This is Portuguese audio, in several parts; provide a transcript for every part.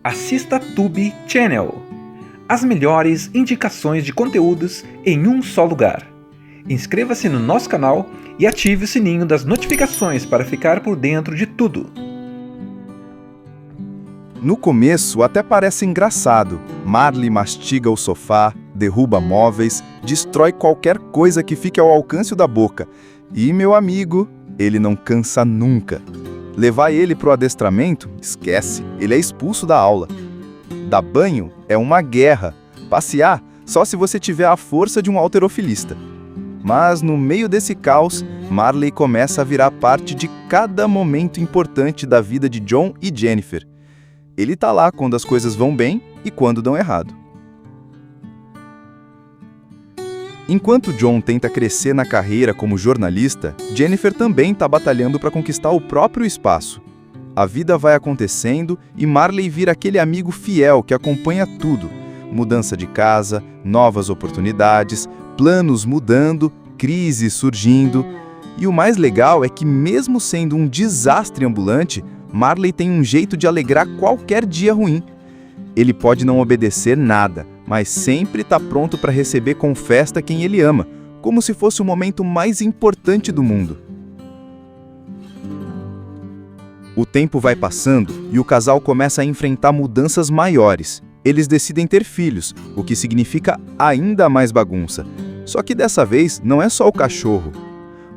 assista Tube Channel. As melhores indicações de conteúdos em um só lugar. Inscreva-se no nosso canal e ative o sininho das notificações para ficar por dentro de tudo. No começo até parece engraçado. Marley mastiga o sofá, derruba móveis, destrói qualquer coisa que fique ao alcance da boca. E, meu amigo, ele não cansa nunca. Levar ele para o adestramento? Esquece, ele é expulso da aula. Dar banho é uma guerra. Passear só se você tiver a força de um halterofilista. Mas no meio desse caos, Marley começa a virar parte de cada momento importante da vida de John e Jennifer. Ele tá lá quando as coisas vão bem e quando dão errado. Enquanto John tenta crescer na carreira como jornalista, Jennifer também está batalhando para conquistar o próprio espaço. A vida vai acontecendo e Marley vira aquele amigo fiel que acompanha tudo. Mudança de casa, novas oportunidades, planos mudando, crises surgindo. E o mais legal é que, mesmo sendo um desastre ambulante, Marley tem um jeito de alegrar qualquer dia ruim. Ele pode não obedecer nada, mas sempre está pronto para receber com festa quem ele ama, como se fosse o momento mais importante do mundo. O tempo vai passando e o casal começa a enfrentar mudanças maiores. Eles decidem ter filhos, o que significa ainda mais bagunça. Só que dessa vez não é só o cachorro.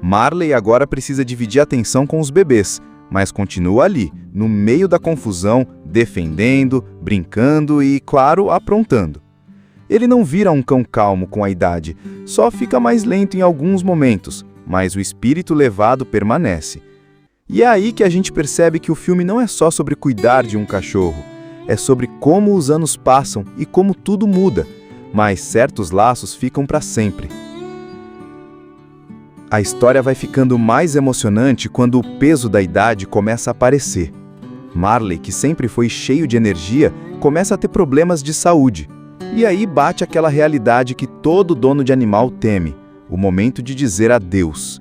Marley agora precisa dividir a atenção com os bebês, mas continua ali, no meio da confusão, defendendo, brincando e, claro, aprontando. Ele não vira um cão calmo com a idade, só fica mais lento em alguns momentos, mas o espírito levado permanece. E é aí que a gente percebe que o filme não é só sobre cuidar de um cachorro, é sobre como os anos passam e como tudo muda, mas certos laços ficam para sempre. A história vai ficando mais emocionante quando o peso da idade começa a aparecer. Marley, que sempre foi cheio de energia, começa a ter problemas de saúde. E aí bate aquela realidade que todo dono de animal teme, o momento de dizer adeus.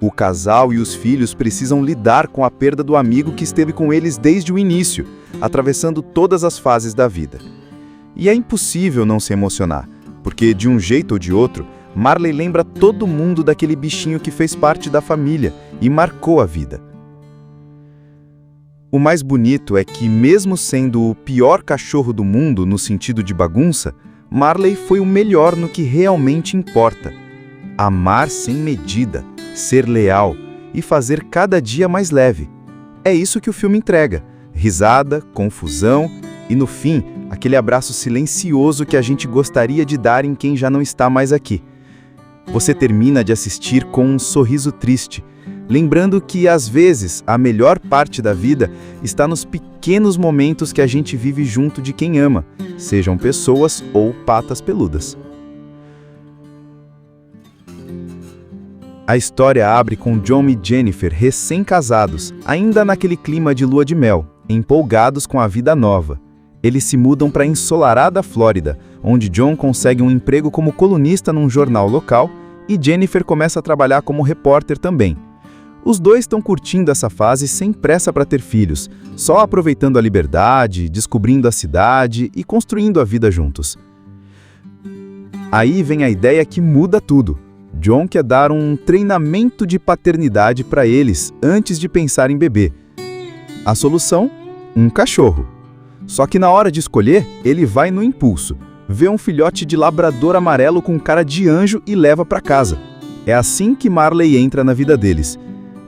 O casal e os filhos precisam lidar com a perda do amigo que esteve com eles desde o início, atravessando todas as fases da vida. E é impossível não se emocionar, porque de um jeito ou de outro, Marley lembra todo mundo daquele bichinho que fez parte da família e marcou a vida. O mais bonito é que, mesmo sendo o pior cachorro do mundo no sentido de bagunça, Marley foi o melhor no que realmente importa. Amar sem medida, ser leal e fazer cada dia mais leve. É isso que o filme entrega: risada, confusão e, no fim, aquele abraço silencioso que a gente gostaria de dar em quem já não está mais aqui. Você termina de assistir com um sorriso triste, lembrando que, às vezes, a melhor parte da vida está nos pequenos momentos que a gente vive junto de quem ama, sejam pessoas ou patas peludas. A história abre com John e Jennifer recém-casados, ainda naquele clima de lua de mel, empolgados com a vida nova. Eles se mudam para a ensolarada Flórida, onde John consegue um emprego como colunista num jornal local e Jennifer começa a trabalhar como repórter também. Os dois estão curtindo essa fase sem pressa para ter filhos, só aproveitando a liberdade, descobrindo a cidade e construindo a vida juntos. Aí vem a ideia que muda tudo. John quer dar um treinamento de paternidade para eles antes de pensar em bebê. A solução? Um cachorro. Só que na hora de escolher, ele vai no impulso, vê um filhote de labrador amarelo com cara de anjo e leva para casa. É assim que Marley entra na vida deles.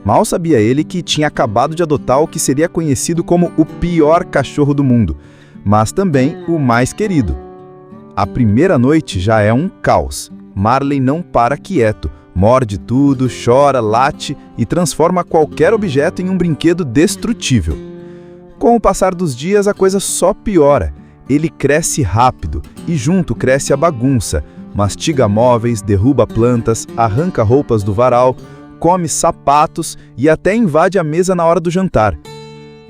Mal sabia ele que tinha acabado de adotar o que seria conhecido como o pior cachorro do mundo, mas também o mais querido. A primeira noite já é um caos. Marley não para quieto, morde tudo, chora, late e transforma qualquer objeto em um brinquedo destrutível. Com o passar dos dias, a coisa só piora. Ele cresce rápido e junto cresce a bagunça. Mastiga móveis, derruba plantas, arranca roupas do varal, come sapatos e até invade a mesa na hora do jantar.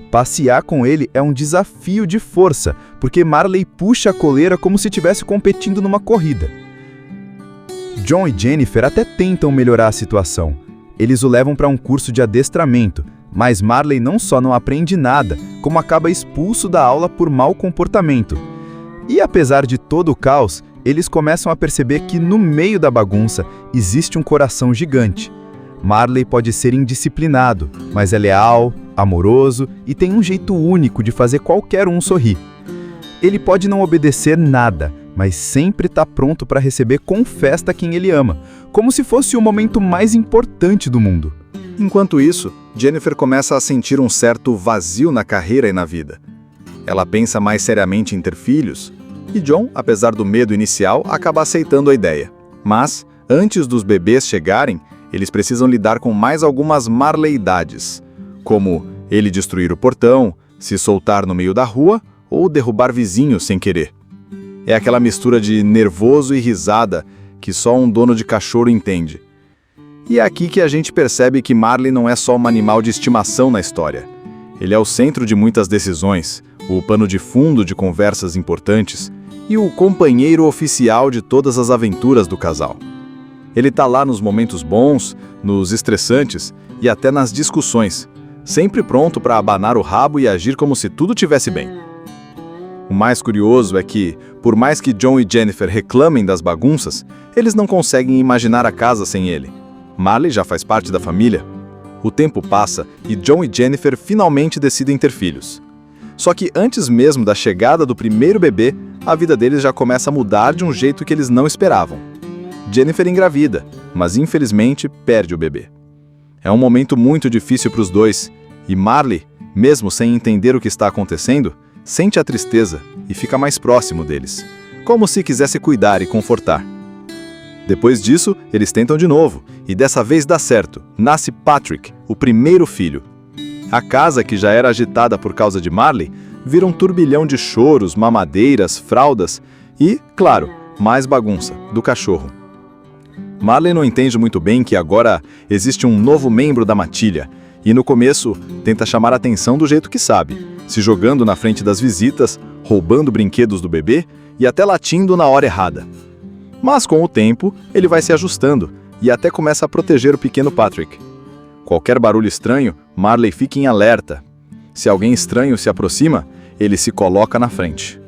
Passear com ele é um desafio de força, porque Marley puxa a coleira como se estivesse competindo numa corrida. John e Jennifer até tentam melhorar a situação. Eles o levam para um curso de adestramento, Mas Marley não só não aprende nada, como acaba expulso da aula por mau comportamento. E apesar de todo o caos, eles começam a perceber que no meio da bagunça existe um coração gigante. Marley pode ser indisciplinado, mas é leal, amoroso e tem um jeito único de fazer qualquer um sorrir. Ele pode não obedecer nada, mas sempre está pronto para receber com festa quem ele ama, como se fosse o momento mais importante do mundo. Enquanto isso, Jennifer começa a sentir um certo vazio na carreira e na vida. Ela pensa mais seriamente em ter filhos, e John, apesar do medo inicial, acaba aceitando a ideia. Mas, antes dos bebês chegarem, eles precisam lidar com mais algumas marleidades, como ele destruir o portão, se soltar no meio da rua ou derrubar vizinhos sem querer. É aquela mistura de nervoso e risada que só um dono de cachorro entende. E é aqui que a gente percebe que Marley não é só um animal de estimação na história. Ele é o centro de muitas decisões, o pano de fundo de conversas importantes e o companheiro oficial de todas as aventuras do casal. Ele tá lá nos momentos bons, nos estressantes e até nas discussões, sempre pronto para abanar o rabo e agir como se tudo tivesse bem. O mais curioso é que, por mais que John e Jennifer reclamem das bagunças, eles não conseguem imaginar a casa sem ele. Marley já faz parte da família. O tempo passa e John e Jennifer finalmente decidem ter filhos. Só que antes mesmo da chegada do primeiro bebê, a vida deles já começa a mudar de um jeito que eles não esperavam. Jennifer engravida, mas infelizmente perde o bebê. É um momento muito difícil para os dois, e Marley, mesmo sem entender o que está acontecendo, sente a tristeza e fica mais próximo deles, como se quisesse cuidar e confortar. Depois disso, eles tentam de novo, e dessa vez dá certo. Nasce Patrick, o primeiro filho. A casa, que já era agitada por causa de Marley, vira um turbilhão de choros, mamadeiras, fraldas e, claro, mais bagunça, do cachorro. Marley não entende muito bem que agora existe um novo membro da matilha, e no começo tenta chamar a atenção do jeito que sabe, se jogando na frente das visitas, roubando brinquedos do bebê e até latindo na hora errada. Mas com o tempo, ele vai se ajustando e até começa a proteger o pequeno Patrick. Qualquer barulho estranho, Marley fica em alerta. Se alguém estranho se aproxima, ele se coloca na frente.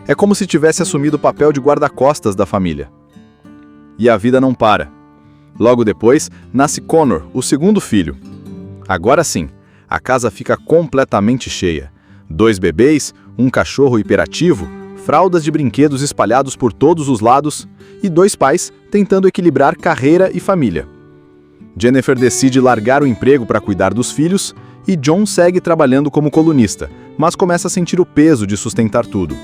É como se tivesse assumido o papel de guarda-costas da família. E a vida não para. Logo depois, nasce Connor, o segundo filho. Agora sim, a casa fica completamente cheia. 2 bebês, um cachorro hiperativo, fraldas de brinquedos espalhados por todos os lados e 2 pais tentando equilibrar carreira e família. Jennifer decide largar o emprego para cuidar dos filhos e John segue trabalhando como colunista, mas começa a sentir o peso de sustentar tudo.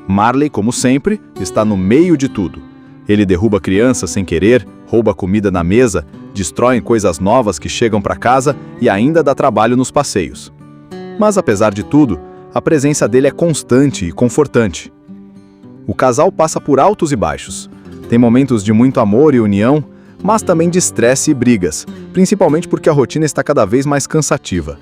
Marley, como sempre, está no meio de tudo. Ele derruba crianças sem querer, rouba comida na mesa, destrói coisas novas que chegam para casa e ainda dá trabalho nos passeios. Mas apesar de tudo, a presença dele é constante e confortante. O casal passa por altos e baixos. Tem momentos de muito amor e união, mas também de estresse e brigas, principalmente porque a rotina está cada vez mais cansativa.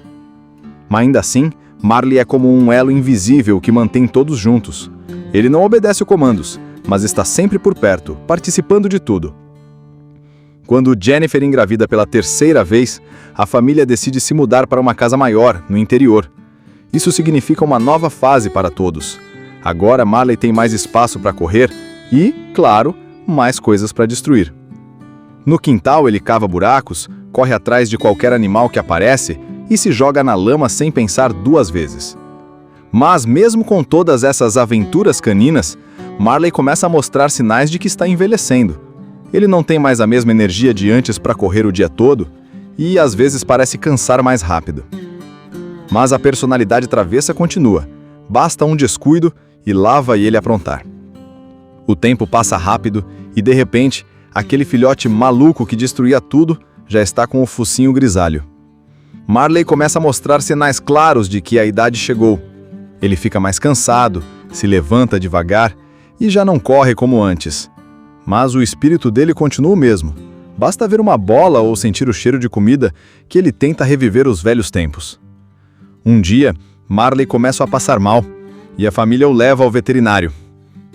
Mas ainda assim, Marley é como um elo invisível que mantém todos juntos. Ele não obedece comandos, mas está sempre por perto, participando de tudo. Quando Jennifer engravida pela 3ª vez, a família decide se mudar para uma casa maior, no interior. Isso significa uma nova fase para todos. Agora Marley tem mais espaço para correr e, claro, mais coisas para destruir. No quintal ele cava buracos, corre atrás de qualquer animal que aparece e se joga na lama sem pensar 2 vezes. Mas mesmo com todas essas aventuras caninas, Marley começa a mostrar sinais de que está envelhecendo. Ele não tem mais a mesma energia de antes para correr o dia todo e às vezes parece cansar mais rápido. Mas a personalidade travessa continua. Basta um descuido e lá vai ele aprontar. O tempo passa rápido e, de repente, aquele filhote maluco que destruía tudo já está com o focinho grisalho. Marley começa a mostrar sinais claros de que a idade chegou. Ele fica mais cansado, se levanta devagar e já não corre como antes. Mas o espírito dele continua o mesmo. Basta ver uma bola ou sentir o cheiro de comida que ele tenta reviver os velhos tempos. Um dia, Marley começa a passar mal e a família o leva ao veterinário.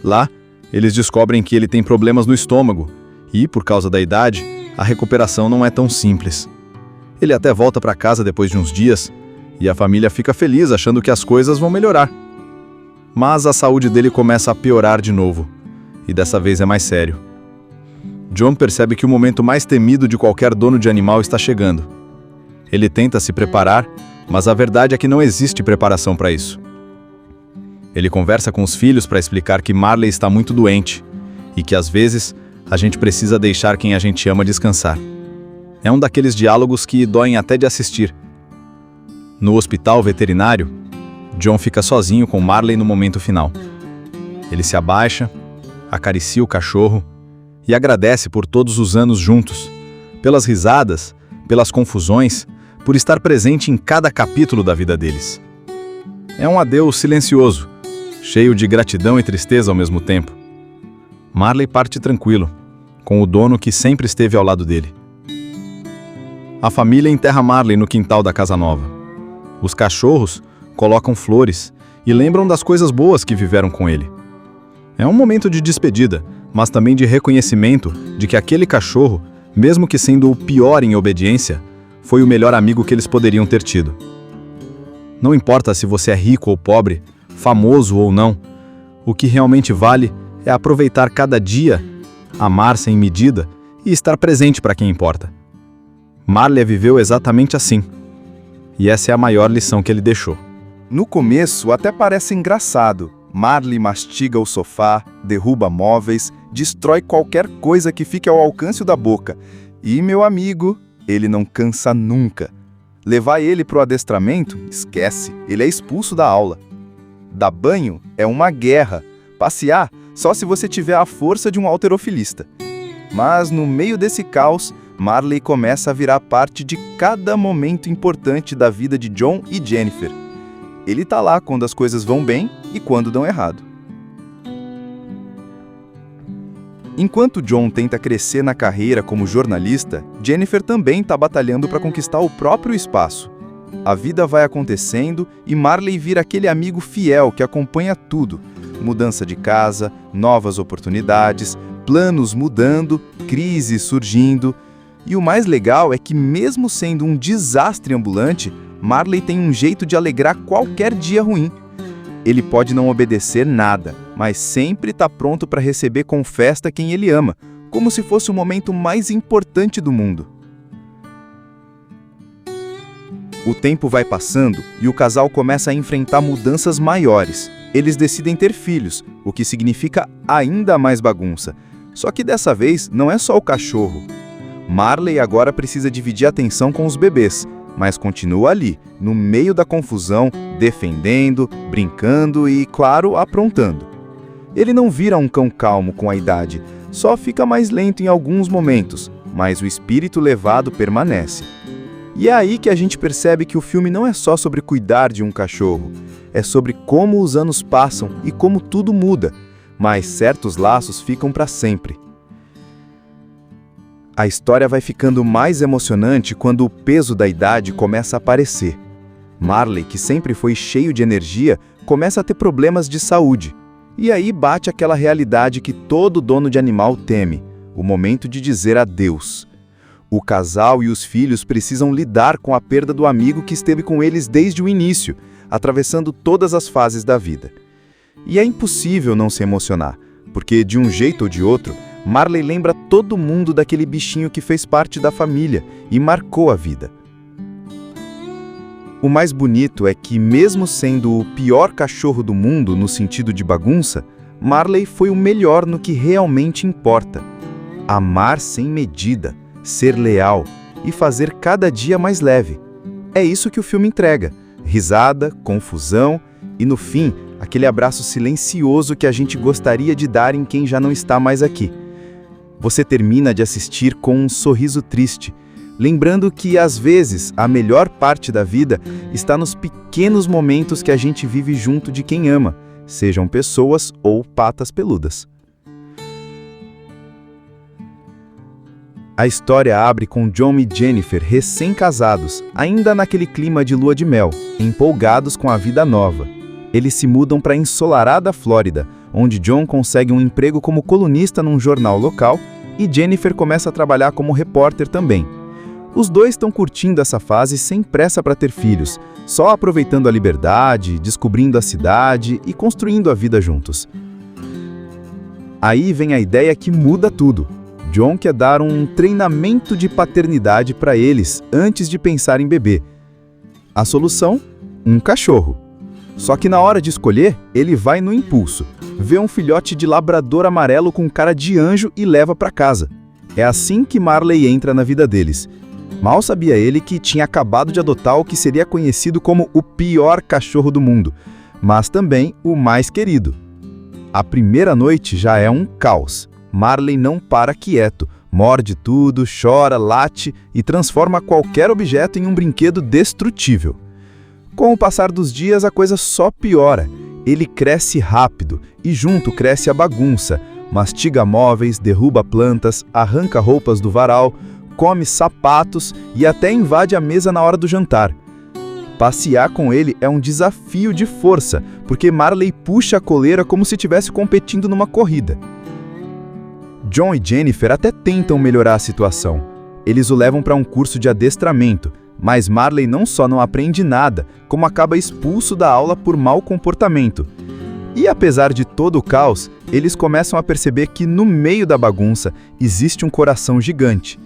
Lá, eles descobrem que ele tem problemas no estômago e, por causa da idade, a recuperação não é tão simples. Ele até volta para casa depois de uns dias, e a família fica feliz achando que as coisas vão melhorar. Mas a saúde dele começa a piorar de novo, e dessa vez é mais sério. John percebe que o momento mais temido de qualquer dono de animal está chegando. Ele tenta se preparar, mas a verdade é que não existe preparação para isso. Ele conversa com os filhos para explicar que Marley está muito doente e que às vezes a gente precisa deixar quem a gente ama descansar. É um daqueles diálogos que doem até de assistir. No hospital veterinário, John fica sozinho com Marley no momento final. Ele se abaixa, acaricia o cachorro e agradece por todos os anos juntos, pelas risadas, pelas confusões, por estar presente em cada capítulo da vida deles. É um adeus silencioso, cheio de gratidão e tristeza ao mesmo tempo. Marley parte tranquilo, com o dono que sempre esteve ao lado dele. A família enterra Marley no quintal da casa nova. Os cachorros colocam flores e lembram das coisas boas que viveram com ele. É um momento de despedida, mas também de reconhecimento de que aquele cachorro, mesmo que sendo o pior em obediência, foi o melhor amigo que eles poderiam ter tido. Não importa se você é rico ou pobre, famoso ou não, o que realmente vale é aproveitar cada dia, amar sem medida e estar presente para quem importa. Marley viveu exatamente assim, e essa é a maior lição que ele deixou. No começo até parece engraçado. Marley mastiga o sofá, derruba móveis, destrói qualquer coisa que fique ao alcance da boca. E, meu amigo, ele não cansa nunca. Levar ele para o adestramento? Esquece, ele é expulso da aula. Dar banho é uma guerra. Passear só se você tiver a força de um halterofilista. Mas no meio desse caos, Marley começa a virar parte de cada momento importante da vida de John e Jennifer. Ele tá lá quando as coisas vão bem e quando dão errado. Enquanto John tenta crescer na carreira como jornalista, Jennifer também está batalhando para conquistar o próprio espaço. A vida vai acontecendo e Marley vira aquele amigo fiel que acompanha tudo. Mudança de casa, novas oportunidades, planos mudando, crises surgindo. E o mais legal é que, mesmo sendo um desastre ambulante, Marley tem um jeito de alegrar qualquer dia ruim. Ele pode não obedecer nada, mas sempre está pronto para receber com festa quem ele ama, como se fosse o momento mais importante do mundo. O tempo vai passando e o casal começa a enfrentar mudanças maiores. Eles decidem ter filhos, o que significa ainda mais bagunça. Só que dessa vez não é só o cachorro. Marley agora precisa dividir a atenção com os bebês, mas continua ali, no meio da confusão, defendendo, brincando e, claro, aprontando. Ele não vira um cão calmo com a idade, só fica mais lento em alguns momentos, mas o espírito levado permanece. E é aí que a gente percebe que o filme não é só sobre cuidar de um cachorro, é sobre como os anos passam e como tudo muda, mas certos laços ficam para sempre. A história vai ficando mais emocionante quando o peso da idade começa a aparecer. Marley, que sempre foi cheio de energia, começa a ter problemas de saúde. E aí bate aquela realidade que todo dono de animal teme, o momento de dizer adeus. O casal e os filhos precisam lidar com a perda do amigo que esteve com eles desde o início, atravessando todas as fases da vida. E é impossível não se emocionar, porque de um jeito ou de outro, Marley lembra todo mundo daquele bichinho que fez parte da família e marcou a vida. O mais bonito é que, mesmo sendo o pior cachorro do mundo no sentido de bagunça, Marley foi o melhor no que realmente importa. Amar sem medida, ser leal e fazer cada dia mais leve. É isso que o filme entrega: risada, confusão e, no fim, aquele abraço silencioso que a gente gostaria de dar em quem já não está mais aqui. Você termina de assistir com um sorriso triste, lembrando que, às vezes, a melhor parte da vida está nos pequenos momentos que a gente vive junto de quem ama, sejam pessoas ou patas peludas. A história abre com John e Jennifer recém-casados, ainda naquele clima de lua de mel, empolgados com a vida nova. Eles se mudam para a ensolarada Flórida, onde John consegue um emprego como colunista num jornal local e Jennifer começa a trabalhar como repórter também. Os dois estão curtindo essa fase sem pressa para ter filhos, só aproveitando a liberdade, descobrindo a cidade e construindo a vida juntos. Aí vem a ideia que muda tudo. John quer dar um treinamento de paternidade para eles antes de pensar em bebê. A solução? Um cachorro. Só que na hora de escolher, ele vai no impulso. Vê um filhote de labrador amarelo com cara de anjo e leva para casa. É assim que Marley entra na vida deles. Mal sabia ele que tinha acabado de adotar o que seria conhecido como o pior cachorro do mundo, mas também o mais querido. A primeira noite já é um caos. Marley não para quieto, morde tudo, chora, late e transforma qualquer objeto em um brinquedo destrutível. Com o passar dos dias, a coisa só piora. Ele cresce rápido e junto cresce a bagunça. Mastiga móveis, derruba plantas, arranca roupas do varal, come sapatos e até invade a mesa na hora do jantar. Passear com ele é um desafio de força, porque Marley puxa a coleira como se estivesse competindo numa corrida. John e Jennifer até tentam melhorar a situação. Eles o levam para um curso de adestramento, mas Marley não só não aprende nada, como acaba expulso da aula por mau comportamento. E apesar de todo o caos, eles começam a perceber que no meio da bagunça existe um coração gigante.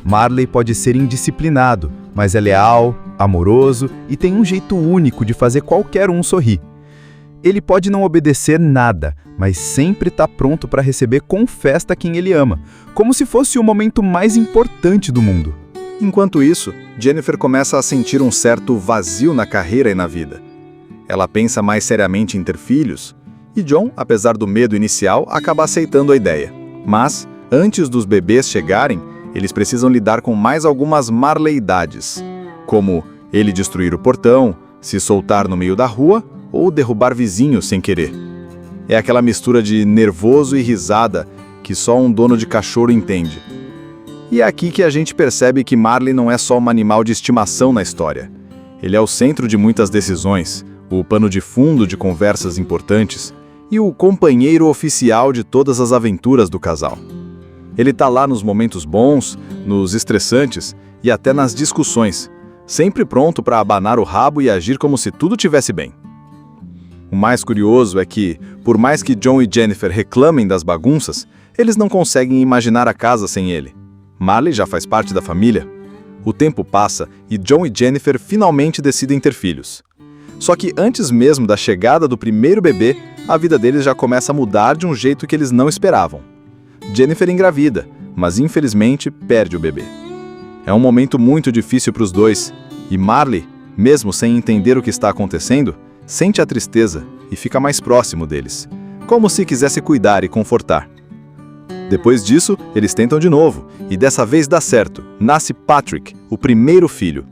Marley pode ser indisciplinado, mas é leal, amoroso e tem um jeito único de fazer qualquer um sorrir. Ele pode não obedecer nada, mas sempre está pronto para receber com festa quem ele ama, como se fosse o momento mais importante do mundo. Enquanto isso, Jennifer começa a sentir um certo vazio na carreira e na vida. Ela pensa mais seriamente em ter filhos, e John, apesar do medo inicial, acaba aceitando a ideia. Mas, antes dos bebês chegarem, eles precisam lidar com mais algumas marleidades, como ele destruir o portão, se soltar no meio da rua ou derrubar vizinhos sem querer. É aquela mistura de nervoso e risada que só um dono de cachorro entende. E é aqui que a gente percebe que Marley não é só um animal de estimação na história. Ele é o centro de muitas decisões, o pano de fundo de conversas importantes e o companheiro oficial de todas as aventuras do casal. Ele tá lá nos momentos bons, nos estressantes e até nas discussões, sempre pronto para abanar o rabo e agir como se tudo tivesse bem. O mais curioso é que, por mais que John e Jennifer reclamem das bagunças, eles não conseguem imaginar a casa sem ele. Marley já faz parte da família. O tempo passa e John e Jennifer finalmente decidem ter filhos. Só que antes mesmo da chegada do primeiro bebê, a vida deles já começa a mudar de um jeito que eles não esperavam. Jennifer engravida, mas infelizmente perde o bebê. É um momento muito difícil para os dois, e Marley, mesmo sem entender o que está acontecendo, sente a tristeza e fica mais próximo deles, como se quisesse cuidar e confortar. Depois disso, eles tentam de novo, e dessa vez dá certo. Nasce Patrick, o primeiro filho.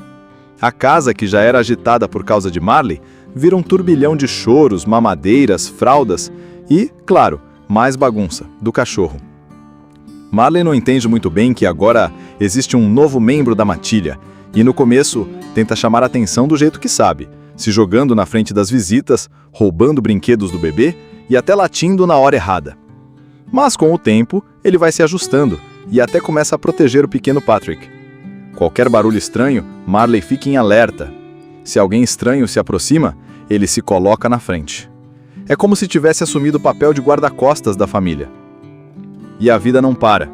A casa, que já era agitada por causa de Marley, vira um turbilhão de choros, mamadeiras, fraldas e, claro, mais bagunça, do cachorro. Marley não entende muito bem que agora existe um novo membro da matilha, e no começo tenta chamar a atenção do jeito que sabe, se jogando na frente das visitas, roubando brinquedos do bebê e até latindo na hora errada. Mas com o tempo, ele vai se ajustando e até começa a proteger o pequeno Patrick. Qualquer barulho estranho, Marley fica em alerta. Se alguém estranho se aproxima, ele se coloca na frente. É como se tivesse assumido o papel de guarda-costas da família. E a vida não para.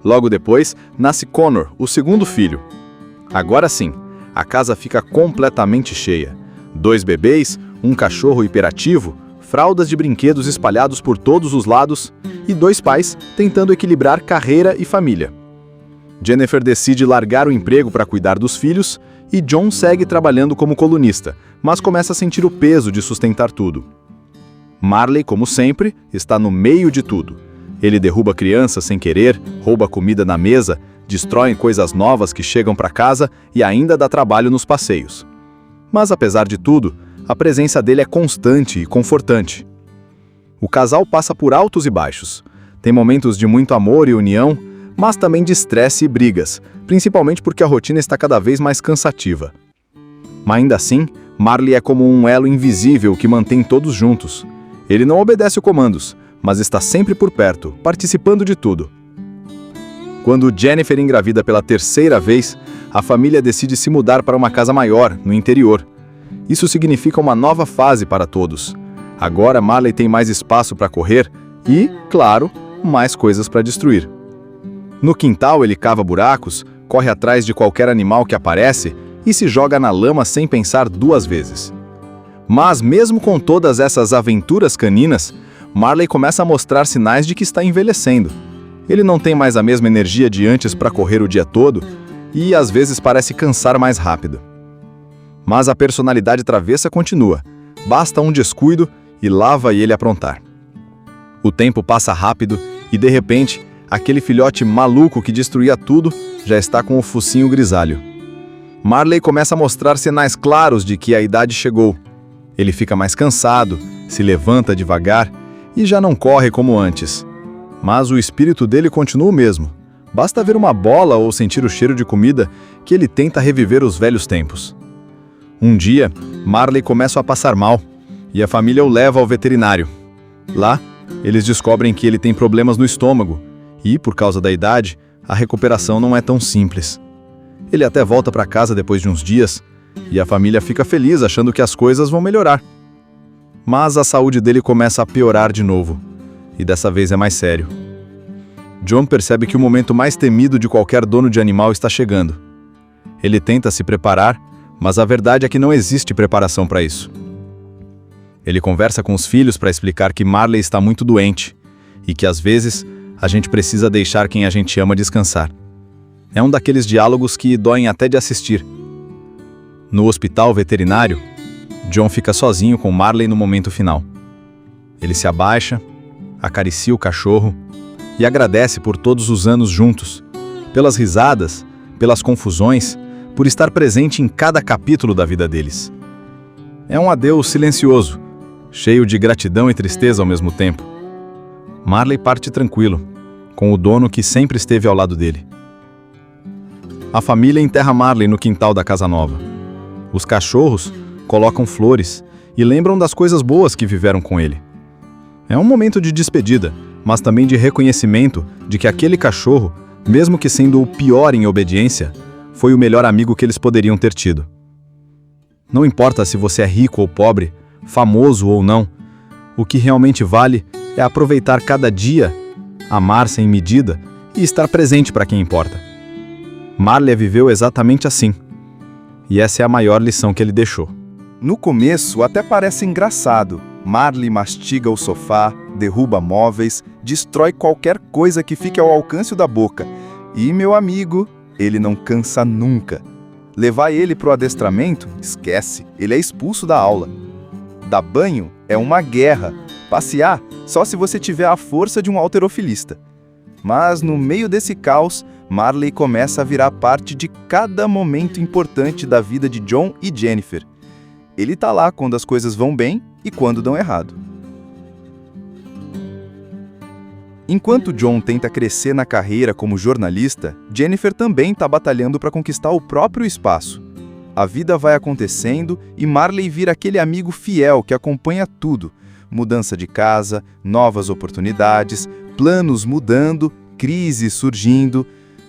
Logo depois, nasce Connor, o segundo filho. Agora sim, a casa fica completamente cheia. 2 bebês, um cachorro hiperativo, fraldas de brinquedos espalhados por todos os lados e 2 pais tentando equilibrar carreira e família. Jennifer decide largar o emprego para cuidar dos filhos e John segue trabalhando como colunista, mas começa a sentir o peso de sustentar tudo. Marley, como sempre, está no meio de tudo. Ele derruba crianças sem querer, rouba comida na mesa, destrói coisas novas que chegam para casa e ainda dá trabalho nos passeios. Mas apesar de tudo, a presença dele é constante e confortante. O casal passa por altos e baixos. Tem momentos de muito amor e união, mas também de estresse e brigas, principalmente porque a rotina está cada vez mais cansativa. Mas ainda assim, Marley é como um elo invisível que mantém todos juntos. Ele não obedece os comandos, mas está sempre por perto, participando de tudo. Quando Jennifer engravida pela terceira vez, a família decide se mudar para uma casa maior, no interior. Isso significa uma nova fase para todos. Agora Marley tem mais espaço para correr e, claro, mais coisas para destruir. No quintal ele cava buracos, corre atrás de qualquer animal que aparece e se joga na lama sem pensar duas vezes. Mas mesmo com todas essas aventuras caninas, Marley começa a mostrar sinais de que está envelhecendo. Ele não tem mais a mesma energia de antes para correr o dia todo e às vezes parece cansar mais rápido. Mas a personalidade travessa continua. Basta um descuido e lá vai ele aprontar. O tempo passa rápido e, de repente, aquele filhote maluco que destruía tudo já está com o focinho grisalho. Marley começa a mostrar sinais claros de que a idade chegou. Ele fica mais cansado, se levanta devagar e já não corre como antes. Mas o espírito dele continua o mesmo. Basta ver uma bola ou sentir o cheiro de comida que ele tenta reviver os velhos tempos. Um dia, Marley começa a passar mal e a família o leva ao veterinário. Lá, eles descobrem que ele tem problemas no estômago e, por causa da idade, a recuperação não é tão simples. Ele até volta para casa depois de uns dias e a família fica feliz achando que as coisas vão melhorar. Mas a saúde dele começa a piorar de novo. E dessa vez é mais sério. John percebe que o momento mais temido de qualquer dono de animal está chegando. Ele tenta se preparar, mas a verdade é que não existe preparação para isso. Ele conversa com os filhos para explicar que Marley está muito doente e que às vezes a gente precisa deixar quem a gente ama descansar. É um daqueles diálogos que doem até de assistir. No hospital veterinário, John fica sozinho com Marley no momento final. Ele se abaixa, acaricia o cachorro e agradece por todos os anos juntos, pelas risadas, pelas confusões, por estar presente em cada capítulo da vida deles. É um adeus silencioso, cheio de gratidão e tristeza ao mesmo tempo. Marley parte tranquilo, com o dono que sempre esteve ao lado dele. A família enterra Marley no quintal da casa nova. Os cachorros colocam flores e lembram das coisas boas que viveram com ele. É um momento de despedida, mas também de reconhecimento de que aquele cachorro, mesmo que sendo o pior em obediência, foi o melhor amigo que eles poderiam ter tido. Não importa se você é rico ou pobre, famoso ou não, o que realmente vale é aproveitar cada dia, amar sem medida e estar presente para quem importa. Marley viveu exatamente assim. E essa é a maior lição que ele deixou. No começo até parece engraçado. Marley mastiga o sofá, derruba móveis, destrói qualquer coisa que fique ao alcance da boca. E, meu amigo, ele não cansa nunca. Levar ele para o adestramento? Esquece, ele é expulso da aula. Dar banho é uma guerra. Passear só se você tiver a força de um halterofilista. Mas no meio desse caos, Marley começa a virar parte de cada momento importante da vida de John e Jennifer. Ele tá lá quando as coisas vão bem e quando dão errado. Enquanto John tenta crescer na carreira como jornalista, Jennifer também está batalhando para conquistar o próprio espaço. A vida vai acontecendo e Marley vira aquele amigo fiel que acompanha tudo. Mudança de casa, novas oportunidades, planos mudando, crises surgindo.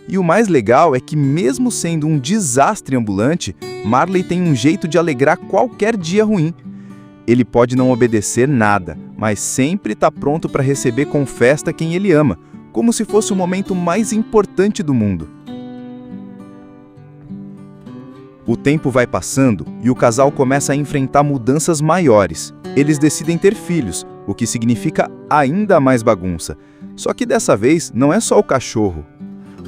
E o mais legal é que, mesmo sendo um desastre ambulante, Marley tem um jeito de alegrar qualquer dia ruim. Ele pode não obedecer nada, mas sempre está pronto para receber com festa quem ele ama, como se fosse o momento mais importante do mundo. O tempo vai passando e o casal começa a enfrentar mudanças maiores. Eles decidem ter filhos, o que significa ainda mais bagunça. Só que dessa vez não é só o cachorro.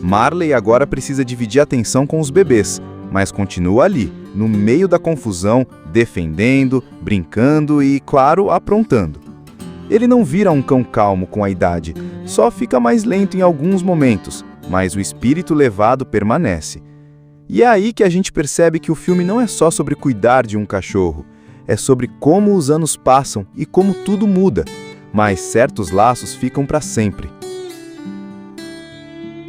Marley agora precisa dividir a atenção com os bebês, mas continua ali, no meio da confusão, defendendo, brincando e, claro, aprontando. Ele não vira um cão calmo com a idade, só fica mais lento em alguns momentos, mas o espírito levado permanece. E é aí que a gente percebe que o filme não é só sobre cuidar de um cachorro, é sobre como os anos passam e como tudo muda, mas certos laços ficam para sempre.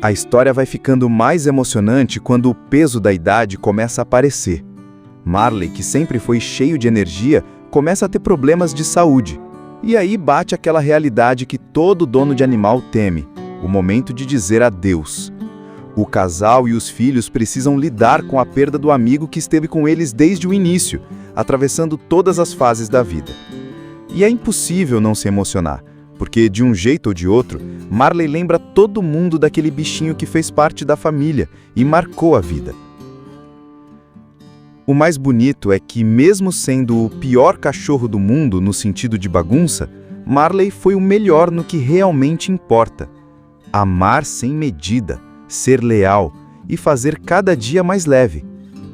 A história vai ficando mais emocionante quando o peso da idade começa a aparecer. Marley, que sempre foi cheio de energia, começa a ter problemas de saúde. E aí bate aquela realidade que todo dono de animal teme, o momento de dizer adeus. O casal e os filhos precisam lidar com a perda do amigo que esteve com eles desde o início, atravessando todas as fases da vida. E é impossível não se emocionar, porque de um jeito ou de outro, Marley lembra todo mundo daquele bichinho que fez parte da família e marcou a vida. O mais bonito é que, mesmo sendo o pior cachorro do mundo no sentido de bagunça, Marley foi o melhor no que realmente importa: amar sem medida, ser leal e fazer cada dia mais leve.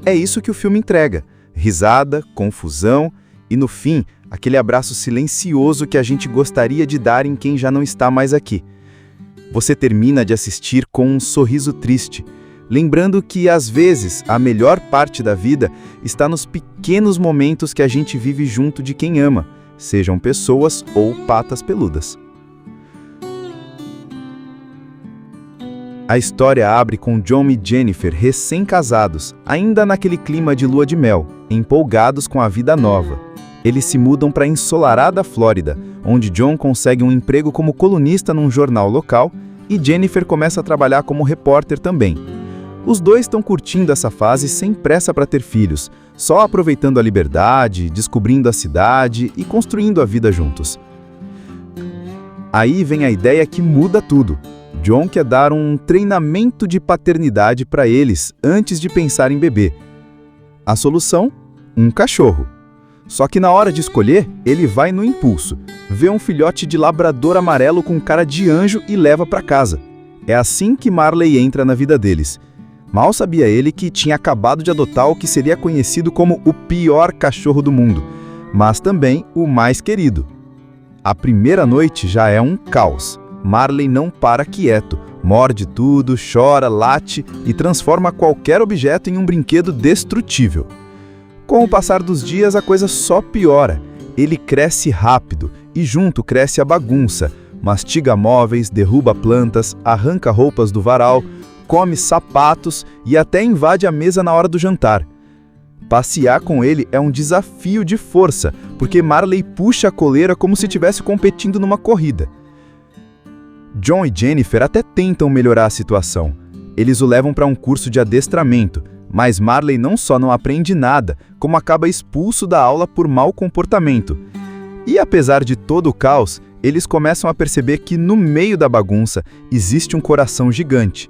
É isso que o filme entrega: risada, confusão e, no fim, aquele abraço silencioso que a gente gostaria de dar em quem já não está mais aqui. Você termina de assistir com um sorriso triste, lembrando que, às vezes, a melhor parte da vida está nos pequenos momentos que a gente vive junto de quem ama, sejam pessoas ou patas peludas. A história abre com John e Jennifer recém-casados, ainda naquele clima de lua de mel, empolgados com a vida nova. Eles se mudam para a ensolarada Flórida, onde John consegue um emprego como colunista num jornal local e Jennifer começa a trabalhar como repórter também. Os dois estão curtindo essa fase sem pressa para ter filhos, só aproveitando a liberdade, descobrindo a cidade e construindo a vida juntos. Aí vem a ideia que muda tudo. John quer dar um treinamento de paternidade para eles antes de pensar em bebê. A solução? Um cachorro. Só que na hora de escolher, ele vai no impulso, vê um filhote de labrador amarelo com cara de anjo e leva para casa. É assim que Marley entra na vida deles. Mal sabia ele que tinha acabado de adotar o que seria conhecido como o pior cachorro do mundo, mas também o mais querido. A primeira noite já é um caos. Marley não para quieto, morde tudo, chora, late e transforma qualquer objeto em um brinquedo destrutível. Com o passar dos dias, a coisa só piora. Ele cresce rápido e junto cresce a bagunça. Mastiga móveis, derruba plantas, arranca roupas do varal, come sapatos e até invade a mesa na hora do jantar. Passear com ele é um desafio de força, porque Marley puxa a coleira como se estivesse competindo numa corrida. John e Jennifer até tentam melhorar a situação. Eles o levam para um curso de adestramento, mas Marley não só não aprende nada, como acaba expulso da aula por mau comportamento. E apesar de todo o caos, eles começam a perceber que no meio da bagunça existe um coração gigante.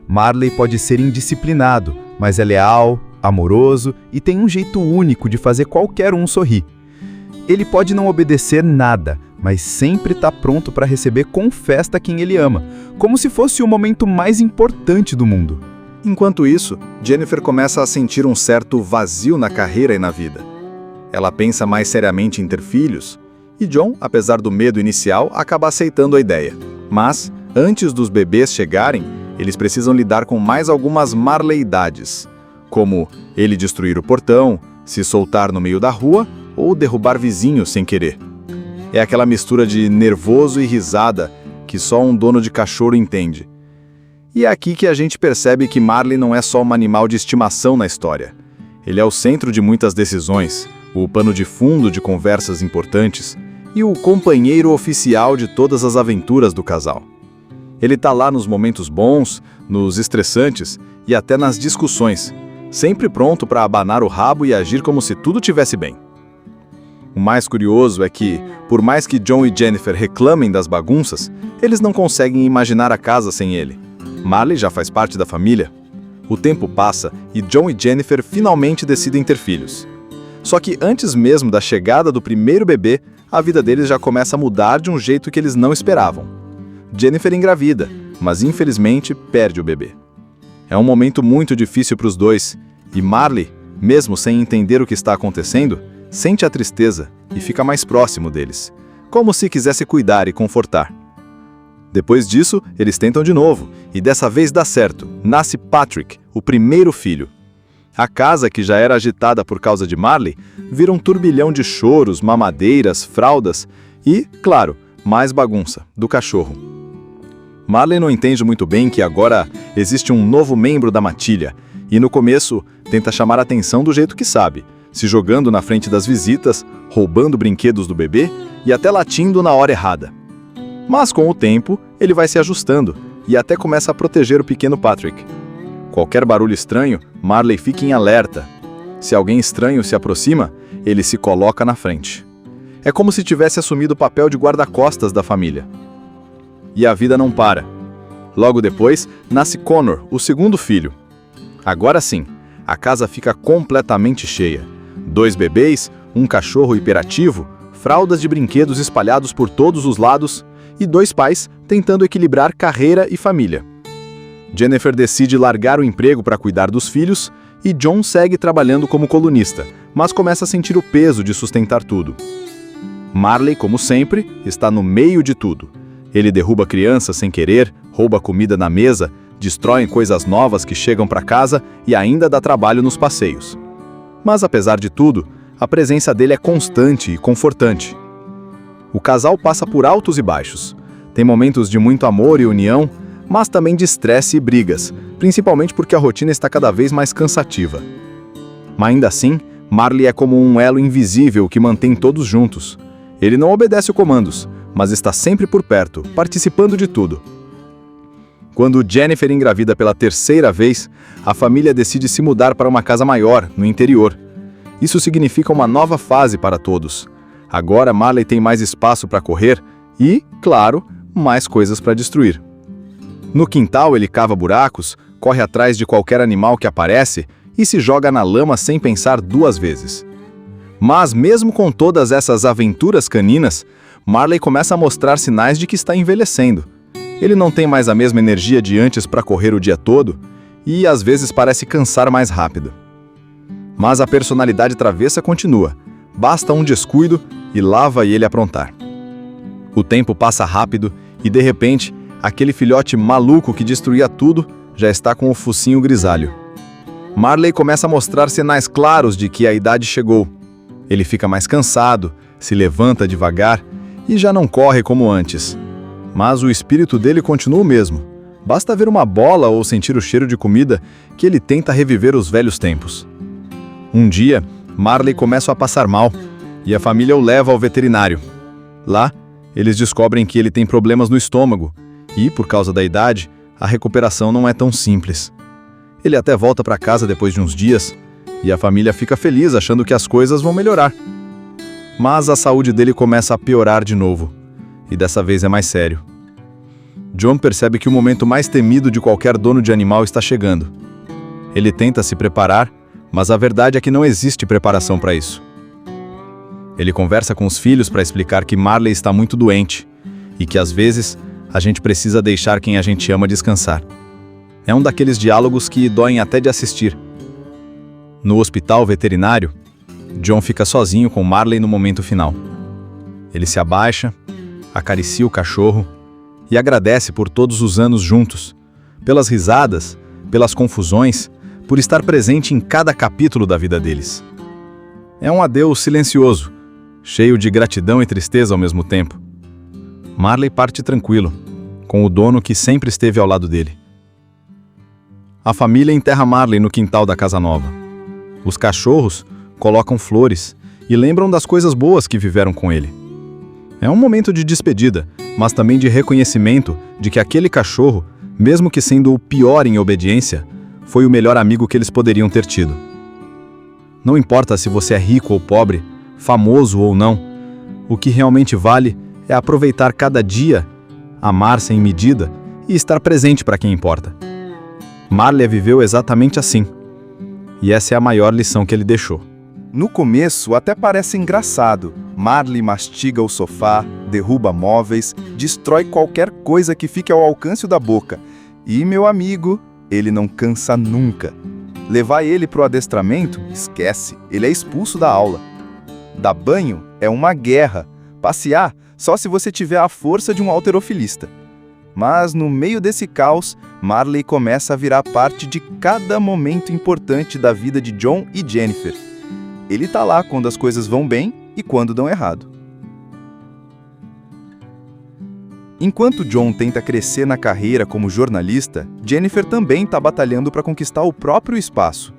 Marley pode ser indisciplinado, mas é leal, amoroso e tem um jeito único de fazer qualquer um sorrir. Ele pode não obedecer nada, mas sempre está pronto para receber com festa quem ele ama, como se fosse o momento mais importante do mundo. Enquanto isso, Jennifer começa a sentir um certo vazio na carreira e na vida. Ela pensa mais seriamente em ter filhos, e John, apesar do medo inicial, acaba aceitando a ideia. Mas, antes dos bebês chegarem, eles precisam lidar com mais algumas marleidades, como ele destruir o portão, se soltar no meio da rua ou derrubar vizinhos sem querer. É aquela mistura de nervoso e risada que só um dono de cachorro entende. E é aqui que a gente percebe que Marley não é só um animal de estimação na história. Ele é o centro de muitas decisões, o pano de fundo de conversas importantes e o companheiro oficial de todas as aventuras do casal. Ele está lá nos momentos bons, nos estressantes e até nas discussões, sempre pronto para abanar o rabo e agir como se tudo tivesse bem. O mais curioso é que, por mais que John e Jennifer reclamem das bagunças, eles não conseguem imaginar a casa sem ele. Marley já faz parte da família. O tempo passa e John e Jennifer finalmente decidem ter filhos. Só que antes mesmo da chegada do primeiro bebê, a vida deles já começa a mudar de um jeito que eles não esperavam. Jennifer engravida, mas infelizmente perde o bebê. É um momento muito difícil para os dois, e Marley, mesmo sem entender o que está acontecendo, sente a tristeza e fica mais próximo deles, como se quisesse cuidar e confortar. Depois disso, eles tentam de novo, e dessa vez dá certo. Nasce Patrick, o primeiro filho. A casa, que já era agitada por causa de Marley, vira um turbilhão de choros, mamadeiras, fraldas e, claro, mais bagunça, do cachorro. Marley não entende muito bem que agora existe um novo membro da matilha, e no começo tenta chamar a atenção do jeito que sabe, se jogando na frente das visitas, roubando brinquedos do bebê e até latindo na hora errada. Mas com o tempo, ele vai se ajustando e até começa a proteger o pequeno Patrick. Qualquer barulho estranho, Marley fica em alerta. Se alguém estranho se aproxima, ele se coloca na frente. É como se tivesse assumido o papel de guarda-costas da família. E a vida não para. Logo depois, nasce Connor, o segundo filho. Agora sim, a casa fica completamente cheia. 2 bebês, um cachorro hiperativo, fraldas de brinquedos espalhados por todos os lados e 2 pais tentando equilibrar carreira e família. Jennifer decide largar o emprego para cuidar dos filhos e John segue trabalhando como colunista, mas começa a sentir o peso de sustentar tudo. Marley, como sempre, está no meio de tudo. Ele derruba crianças sem querer, rouba comida na mesa, destrói coisas novas que chegam para casa e ainda dá trabalho nos passeios. Mas apesar de tudo, a presença dele é constante e confortante. O casal passa por altos e baixos. Tem momentos de muito amor e união, mas também de estresse e brigas, principalmente porque a rotina está cada vez mais cansativa. Mas ainda assim, Marley é como um elo invisível que mantém todos juntos. Ele não obedece comandos, mas está sempre por perto, participando de tudo. Quando Jennifer engravida pela 3ª vez, a família decide se mudar para uma casa maior, no interior. Isso significa uma nova fase para todos. Agora Marley tem mais espaço para correr e, claro, mais coisas para destruir. No quintal ele cava buracos, corre atrás de qualquer animal que aparece e se joga na lama sem pensar 2 vezes. Mas mesmo com todas essas aventuras caninas, Marley começa a mostrar sinais de que está envelhecendo. Ele não tem mais a mesma energia de antes para correr o dia todo e às vezes parece cansar mais rápido. Mas a personalidade travessa continua. Basta um descuido e lá vai ele aprontar. O tempo passa rápido e, de repente, aquele filhote maluco que destruía tudo já está com o focinho grisalho. Marley começa a mostrar sinais claros de que a idade chegou. Ele fica mais cansado, se levanta devagar e já não corre como antes. Mas o espírito dele continua o mesmo. Basta ver uma bola ou sentir o cheiro de comida que ele tenta reviver os velhos tempos. Um dia, Marley começa a passar mal e a família o leva ao veterinário. Lá, eles descobrem que ele tem problemas no estômago e, por causa da idade, a recuperação não é tão simples. Ele até volta para casa depois de uns dias e a família fica feliz achando que as coisas vão melhorar. Mas a saúde dele começa a piorar de novo e dessa vez é mais sério. John percebe que o momento mais temido de qualquer dono de animal está chegando. Ele tenta se preparar, mas a verdade é que não existe preparação para isso. Ele conversa com os filhos para explicar que Marley está muito doente e que às vezes a gente precisa deixar quem a gente ama descansar. É um daqueles diálogos que doem até de assistir. No hospital veterinário, John fica sozinho com Marley no momento final. Ele se abaixa, acaricia o cachorro e agradece por todos os anos juntos, pelas risadas, pelas confusões, por estar presente em cada capítulo da vida deles. É um adeus silencioso, cheio de gratidão e tristeza ao mesmo tempo. Marley parte tranquilo, com o dono que sempre esteve ao lado dele. A família enterra Marley no quintal da casa nova. Os cachorros colocam flores e lembram das coisas boas que viveram com ele. É um momento de despedida, mas também de reconhecimento de que aquele cachorro, mesmo que sendo o pior em obediência, foi o melhor amigo que eles poderiam ter tido. Não importa se você é rico ou pobre, famoso ou não, o que realmente vale é aproveitar cada dia, amar sem medida e estar presente para quem importa. Marley viveu exatamente assim, e essa é a maior lição que ele deixou. No começo até parece engraçado. Marley mastiga o sofá, derruba móveis, destrói qualquer coisa que fique ao alcance da boca. E, meu amigo, ele não cansa nunca. Levar ele pro adestramento? Esquece, ele é expulso da aula. Dar banho é uma guerra. Passear só se você tiver a força de um halterofilista. Mas no meio desse caos, Marley começa a virar parte de cada momento importante da vida de John e Jennifer. Ele tá lá quando as coisas vão bem e quando dão errado. Enquanto John tenta crescer na carreira como jornalista, Jennifer também está batalhando para conquistar o próprio espaço.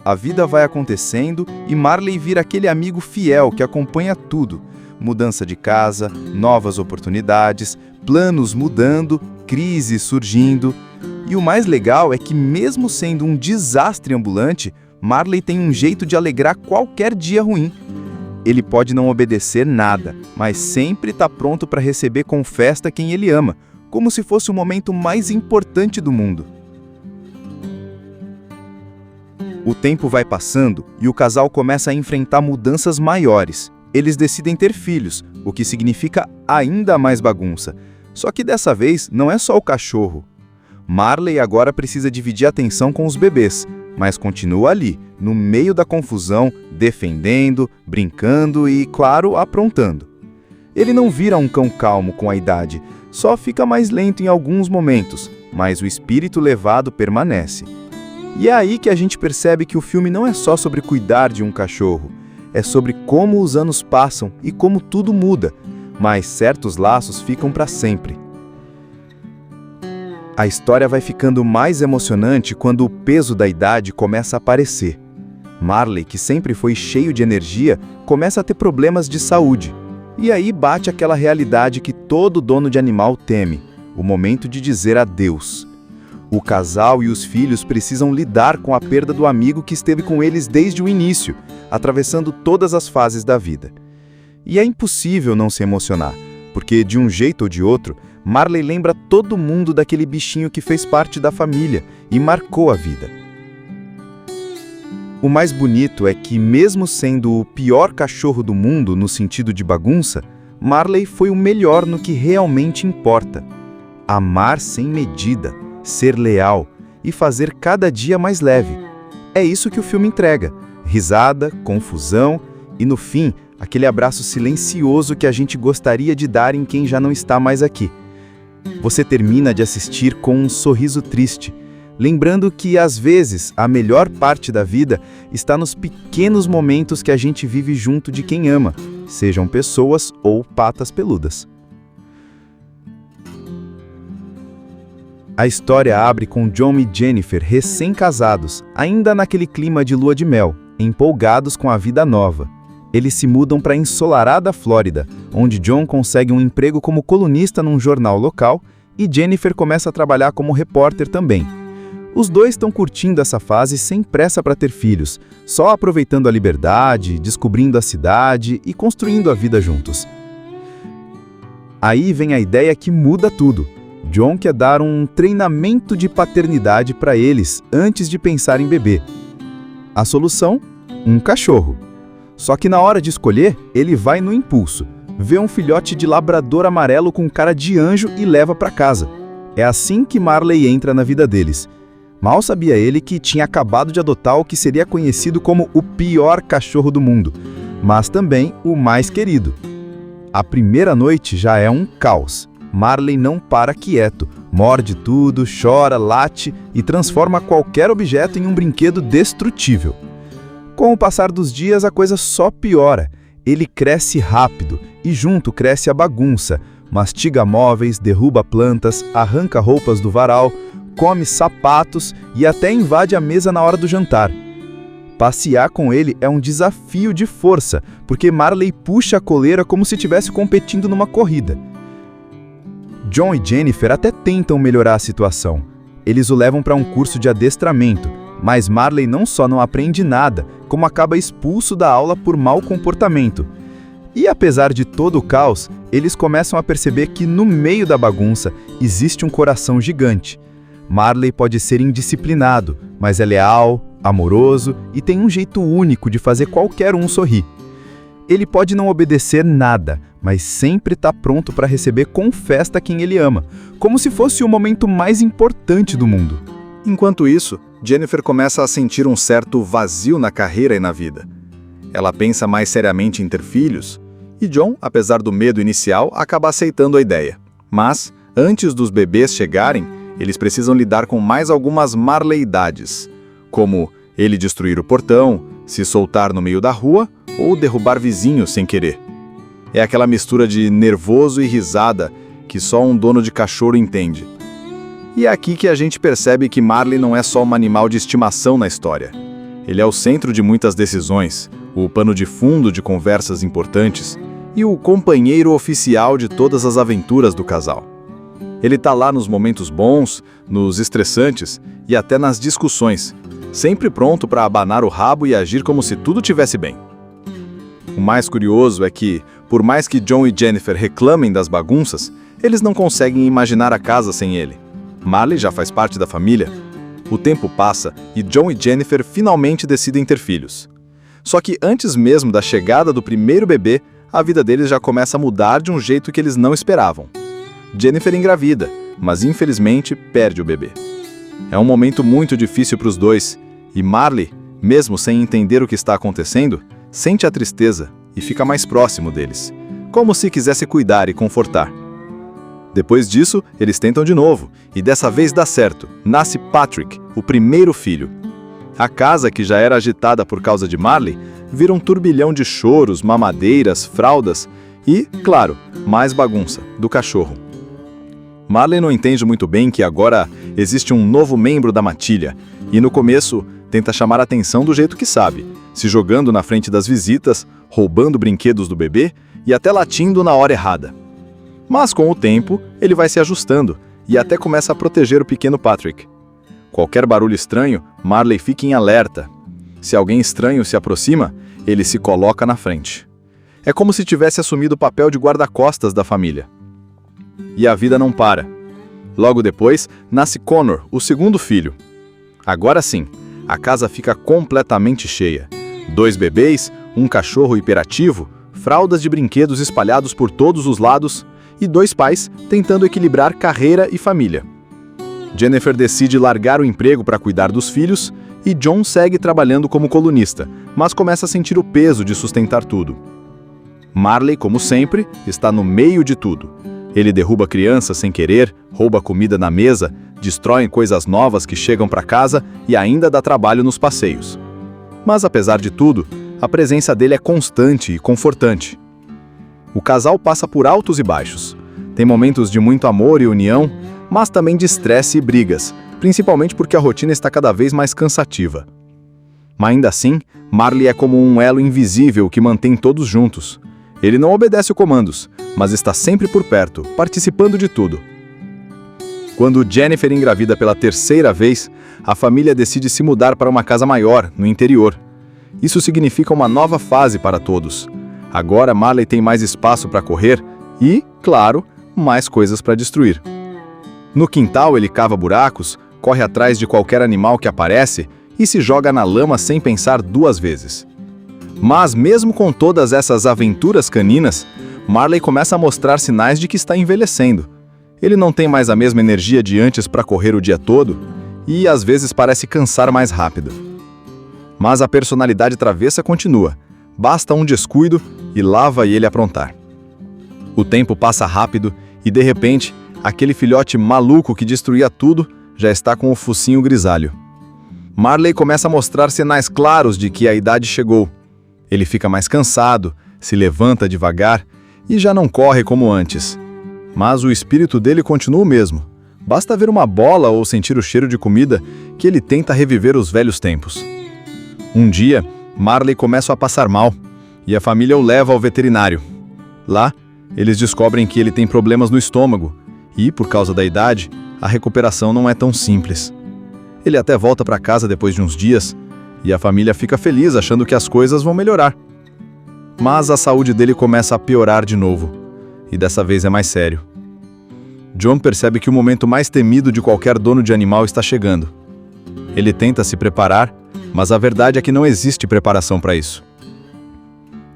A vida vai acontecendo e Marley vira aquele amigo fiel que acompanha tudo. Mudança de casa, novas oportunidades, planos mudando crises surgindo. E o mais legal é que, mesmo sendo um desastre ambulante, Marley tem um jeito de alegrar qualquer dia ruim. Ele pode não obedecer nada, mas sempre está pronto para receber com festa quem ele ama, como se fosse o momento mais importante do mundo. O tempo vai passando e o casal começa a enfrentar mudanças maiores. Eles decidem ter filhos, o que significa ainda mais bagunça. Só que dessa vez não é só o cachorro. Marley agora precisa dividir a atenção com os bebês, mas continua ali, no meio da confusão, defendendo, brincando e, claro, aprontando. Ele não vira um cão calmo com a idade, só fica mais lento em alguns momentos, mas o espírito levado permanece. E é aí que a gente percebe que o filme não é só sobre cuidar de um cachorro, é sobre como os anos passam e como tudo muda, mas certos laços ficam para sempre. A história vai ficando mais emocionante quando o peso da idade começa a aparecer. Marley, que sempre foi cheio de energia, começa a ter problemas de saúde. E aí bate aquela realidade que todo dono de animal teme, o momento de dizer adeus. O casal e os filhos precisam lidar com a perda do amigo que esteve com eles desde o início, atravessando todas as fases da vida. E é impossível não se emocionar, porque de um jeito ou de outro, Marley lembra todo mundo daquele bichinho que fez parte da família e marcou a vida. O mais bonito é que, mesmo sendo o pior cachorro do mundo no sentido de bagunça, Marley foi o melhor no que realmente importa: amar sem medida, ser leal e fazer cada dia mais leve. É isso que o filme entrega: risada, confusão e, no fim, aquele abraço silencioso que a gente gostaria de dar em quem já não está mais aqui. Você termina de assistir com um sorriso triste, lembrando que, às vezes, a melhor parte da vida está nos pequenos momentos que a gente vive junto de quem ama, sejam pessoas ou patas peludas. A história abre com John e Jennifer recém-casados, ainda naquele clima de lua de mel, empolgados com a vida nova. Eles se mudam para a ensolarada Flórida, onde John consegue um emprego como colunista num jornal local e Jennifer começa a trabalhar como repórter também. Os dois estão curtindo essa fase sem pressa para ter filhos, só aproveitando a liberdade, descobrindo a cidade e construindo a vida juntos. Aí vem a ideia que muda tudo. John quer dar um treinamento de paternidade para eles antes de pensar em bebê. A solução? Um cachorro. Só que na hora de escolher, ele vai no impulso, vê um filhote de labrador amarelo com cara de anjo e leva para casa. É assim que Marley entra na vida deles. Mal sabia ele que tinha acabado de adotar o que seria conhecido como o pior cachorro do mundo, mas também o mais querido. A primeira noite já é um caos. Marley não para quieto, morde tudo, chora, late e transforma qualquer objeto em um brinquedo destrutível. Com o passar dos dias, a coisa só piora. Ele cresce rápido e junto cresce a bagunça. Mastiga móveis, derruba plantas, arranca roupas do varal, come sapatos e até invade a mesa na hora do jantar. Passear com ele é um desafio de força, porque Marley puxa a coleira como se estivesse competindo numa corrida. John e Jennifer até tentam melhorar a situação. Eles o levam para um curso de adestramento, mas Marley não só não aprende nada, como acaba expulso da aula por mau comportamento. E apesar de todo o caos, eles começam a perceber que no meio da bagunça existe um coração gigante. Marley pode ser indisciplinado, mas é leal, amoroso e tem um jeito único de fazer qualquer um sorrir. Ele pode não obedecer nada, mas sempre está pronto para receber com festa quem ele ama, como se fosse o momento mais importante do mundo. Enquanto isso, Jennifer começa a sentir um certo vazio na carreira e na vida. Ela pensa mais seriamente em ter filhos, e John, apesar do medo inicial, acaba aceitando a ideia. Mas, antes dos bebês chegarem, eles precisam lidar com mais algumas marleidades, como ele destruir o portão, se soltar no meio da rua ou derrubar vizinhos sem querer. É aquela mistura de nervoso e risada que só um dono de cachorro entende. E é aqui que a gente percebe que Marley não é só um animal de estimação na história. Ele é o centro de muitas decisões, o pano de fundo de conversas importantes e o companheiro oficial de todas as aventuras do casal. Ele tá lá nos momentos bons, nos estressantes e até nas discussões, sempre pronto para abanar o rabo e agir como se tudo tivesse bem. O mais curioso é que, por mais que John e Jennifer reclamem das bagunças, eles não conseguem imaginar a casa sem ele. Marley já faz parte da família. O tempo passa e John e Jennifer finalmente decidem ter filhos. Só que antes mesmo da chegada do primeiro bebê, a vida deles já começa a mudar de um jeito que eles não esperavam. Jennifer engravida, mas infelizmente perde o bebê. É um momento muito difícil para os dois, e Marley, mesmo sem entender o que está acontecendo, sente a tristeza e fica mais próximo deles, como se quisesse cuidar e confortar. Depois disso, eles tentam de novo, e dessa vez dá certo. Nasce Patrick, o primeiro filho. A casa, que já era agitada por causa de Marley, vira um turbilhão de choros, mamadeiras, fraldas e, claro, mais bagunça, do cachorro. Marley não entende muito bem que agora existe um novo membro da matilha, e no começo tenta chamar a atenção do jeito que sabe, se jogando na frente das visitas, roubando brinquedos do bebê e até latindo na hora errada. Mas com o tempo, ele vai se ajustando e até começa a proteger o pequeno Patrick. Qualquer barulho estranho, Marley fica em alerta. Se alguém estranho se aproxima, ele se coloca na frente. É como se tivesse assumido o papel de guarda-costas da família. E a vida não para. Logo depois, nasce Connor, o segundo filho. Agora sim, a casa fica completamente cheia. 2 bebês, um cachorro hiperativo, fraldas de brinquedos espalhados por todos os lados e 2 pais tentando equilibrar carreira e família. Jennifer decide largar o emprego para cuidar dos filhos e John segue trabalhando como colunista, mas começa a sentir o peso de sustentar tudo. Marley, como sempre, está no meio de tudo. Ele derruba crianças sem querer, rouba comida na mesa, destrói coisas novas que chegam para casa e ainda dá trabalho nos passeios. Mas apesar de tudo, a presença dele é constante e confortante. O casal passa por altos e baixos. Tem momentos de muito amor e união, mas também de estresse e brigas, principalmente porque a rotina está cada vez mais cansativa. Mas ainda assim, Marley é como um elo invisível que mantém todos juntos. Ele não obedece os comandos, mas está sempre por perto, participando de tudo. Quando Jennifer engravida pela 3ª vez, a família decide se mudar para uma casa maior, no interior. Isso significa uma nova fase para todos. Agora Marley tem mais espaço para correr e, claro, mais coisas para destruir. No quintal ele cava buracos, corre atrás de qualquer animal que aparece e se joga na lama sem pensar 2 vezes. Mas mesmo com todas essas aventuras caninas, Marley começa a mostrar sinais de que está envelhecendo. Ele não tem mais a mesma energia de antes para correr o dia todo e às vezes parece cansar mais rápido. Mas a personalidade travessa continua. Basta um descuido e lá vai ele aprontar. O tempo passa rápido e, de repente, aquele filhote maluco que destruía tudo já está com o focinho grisalho. Marley começa a mostrar sinais claros de que a idade chegou. Ele fica mais cansado, se levanta devagar e já não corre como antes. Mas o espírito dele continua o mesmo. Basta ver uma bola ou sentir o cheiro de comida que ele tenta reviver os velhos tempos. Um dia, Marley começa a passar mal e a família o leva ao veterinário. Lá, eles descobrem que ele tem problemas no estômago e, por causa da idade, a recuperação não é tão simples. Ele até volta para casa depois de uns dias e a família fica feliz achando que as coisas vão melhorar. Mas a saúde dele começa a piorar de novo, e dessa vez é mais sério. John percebe que o momento mais temido de qualquer dono de animal está chegando. Ele tenta se preparar, mas a verdade é que não existe preparação para isso.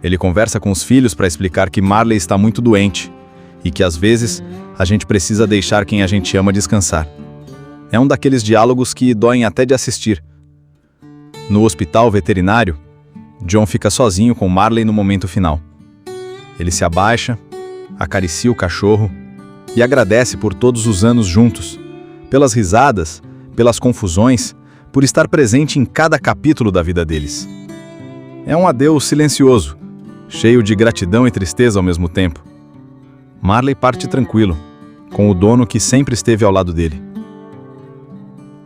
Ele conversa com os filhos para explicar que Marley está muito doente e que às vezes a gente precisa deixar quem a gente ama descansar. É um daqueles diálogos que doem até de assistir. No hospital veterinário, John fica sozinho com Marley no momento final. Ele se abaixa, acaricia o cachorro e agradece por todos os anos juntos, pelas risadas, pelas confusões, por estar presente em cada capítulo da vida deles. É um adeus silencioso, cheio de gratidão e tristeza ao mesmo tempo. Marley parte tranquilo, com o dono que sempre esteve ao lado dele.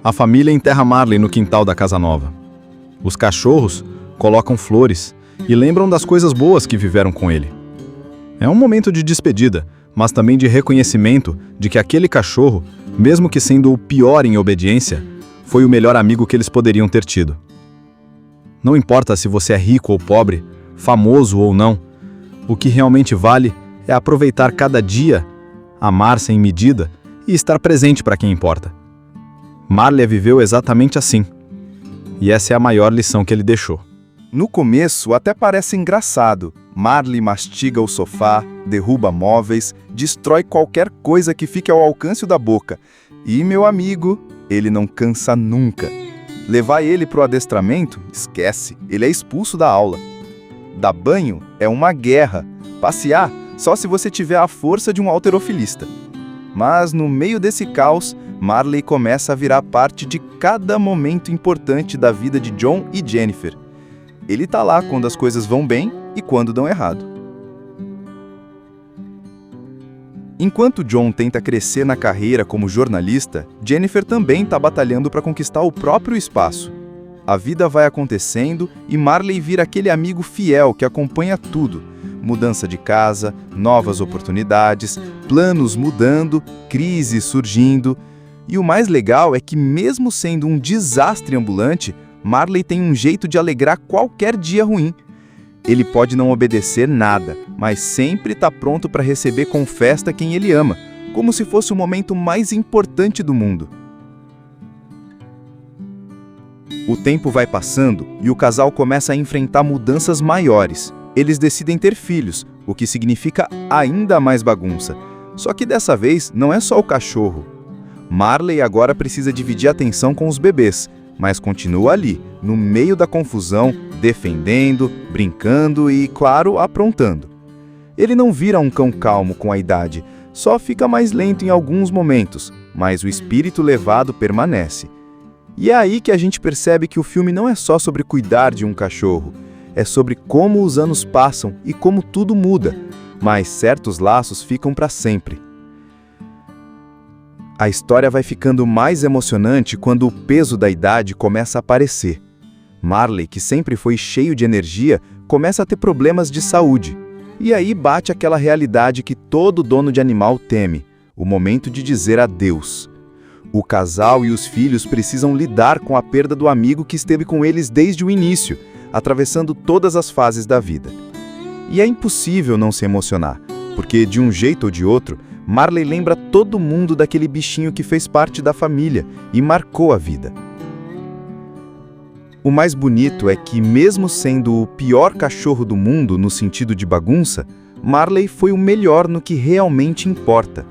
A família enterra Marley no quintal da casa nova. Os cachorros colocam flores e lembram das coisas boas que viveram com ele. É um momento de despedida, mas também de reconhecimento de que aquele cachorro, mesmo que sendo o pior em obediência, foi o melhor amigo que eles poderiam ter tido. Não importa se você é rico ou pobre, famoso ou não, o que realmente vale é aproveitar cada dia, amar sem medida e estar presente para quem importa. Marley viveu exatamente assim. E essa é a maior lição que ele deixou. No começo até parece engraçado. Marley mastiga o sofá, derruba móveis, destrói qualquer coisa que fique ao alcance da boca. E, meu amigo, ele não cansa nunca. Levar ele pro adestramento? Esquece, ele é expulso da aula. Dar banho é uma guerra. Passear só se você tiver a força de um halterofilista. Mas no meio desse caos, Marley começa a virar parte de cada momento importante da vida de John e Jennifer. Ele tá lá quando as coisas vão bem e quando dão errado. Enquanto John tenta crescer na carreira como jornalista, Jennifer também está batalhando para conquistar o próprio espaço. A vida vai acontecendo e Marley vira aquele amigo fiel que acompanha tudo. Mudança de casa, novas oportunidades, planos mudando, crises surgindo. E o mais legal é que, mesmo sendo um desastre ambulante, Marley tem um jeito de alegrar qualquer dia ruim. Ele pode não obedecer nada, mas sempre está pronto para receber com festa quem ele ama, como se fosse o momento mais importante do mundo. O tempo vai passando e o casal começa a enfrentar mudanças maiores. Eles decidem ter filhos, o que significa ainda mais bagunça. Só que dessa vez não é só o cachorro. Marley agora precisa dividir a atenção com os bebês, mas continua ali, no meio da confusão, defendendo, brincando e, claro, aprontando. Ele não vira um cão calmo com a idade, só fica mais lento em alguns momentos, mas o espírito levado permanece. E é aí que a gente percebe que o filme não é só sobre cuidar de um cachorro, é sobre como os anos passam e como tudo muda, mas certos laços ficam para sempre. A história vai ficando mais emocionante quando o peso da idade começa a aparecer. Marley, que sempre foi cheio de energia, começa a ter problemas de saúde. E aí bate aquela realidade que todo dono de animal teme, o momento de dizer adeus. O casal e os filhos precisam lidar com a perda do amigo que esteve com eles desde o início, atravessando todas as fases da vida. E é impossível não se emocionar, porque de um jeito ou de outro, Marley lembra todo mundo daquele bichinho que fez parte da família e marcou a vida. O mais bonito é que, mesmo sendo o pior cachorro do mundo no sentido de bagunça, Marley foi o melhor no que realmente importa: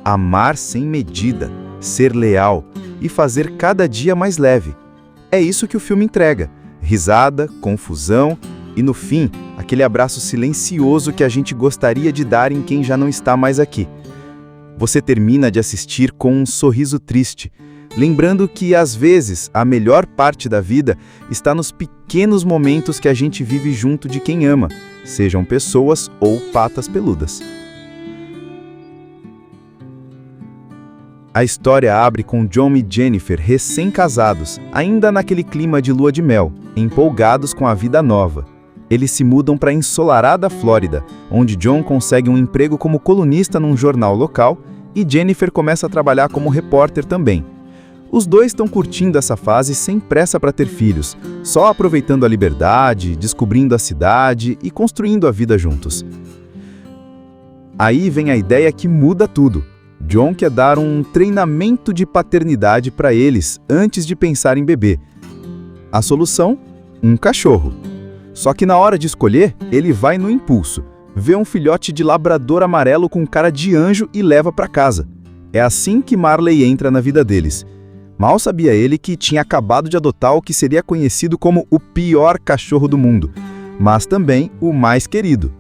amar sem medida, ser leal e fazer cada dia mais leve. É isso que o filme entrega: risada, confusão e, no fim, aquele abraço silencioso que a gente gostaria de dar em quem já não está mais aqui. Você termina de assistir com um sorriso triste, lembrando que, às vezes, a melhor parte da vida está nos pequenos momentos que a gente vive junto de quem ama, sejam pessoas ou patas peludas. A história abre com John e Jennifer recém-casados, ainda naquele clima de lua de mel, empolgados com a vida nova. Eles se mudam para a ensolarada Flórida, onde John consegue um emprego como colunista num jornal local e Jennifer começa a trabalhar como repórter também. Os dois estão curtindo essa fase sem pressa para ter filhos, só aproveitando a liberdade, descobrindo a cidade e construindo a vida juntos. Aí vem a ideia que muda tudo. John quer dar um treinamento de paternidade para eles antes de pensar em bebê. A solução? Um cachorro. Só que na hora de escolher, ele vai no impulso, vê um filhote de labrador amarelo com cara de anjo e leva para casa. É assim que Marley entra na vida deles. Mal sabia ele que tinha acabado de adotar o que seria conhecido como o pior cachorro do mundo, mas também o mais querido.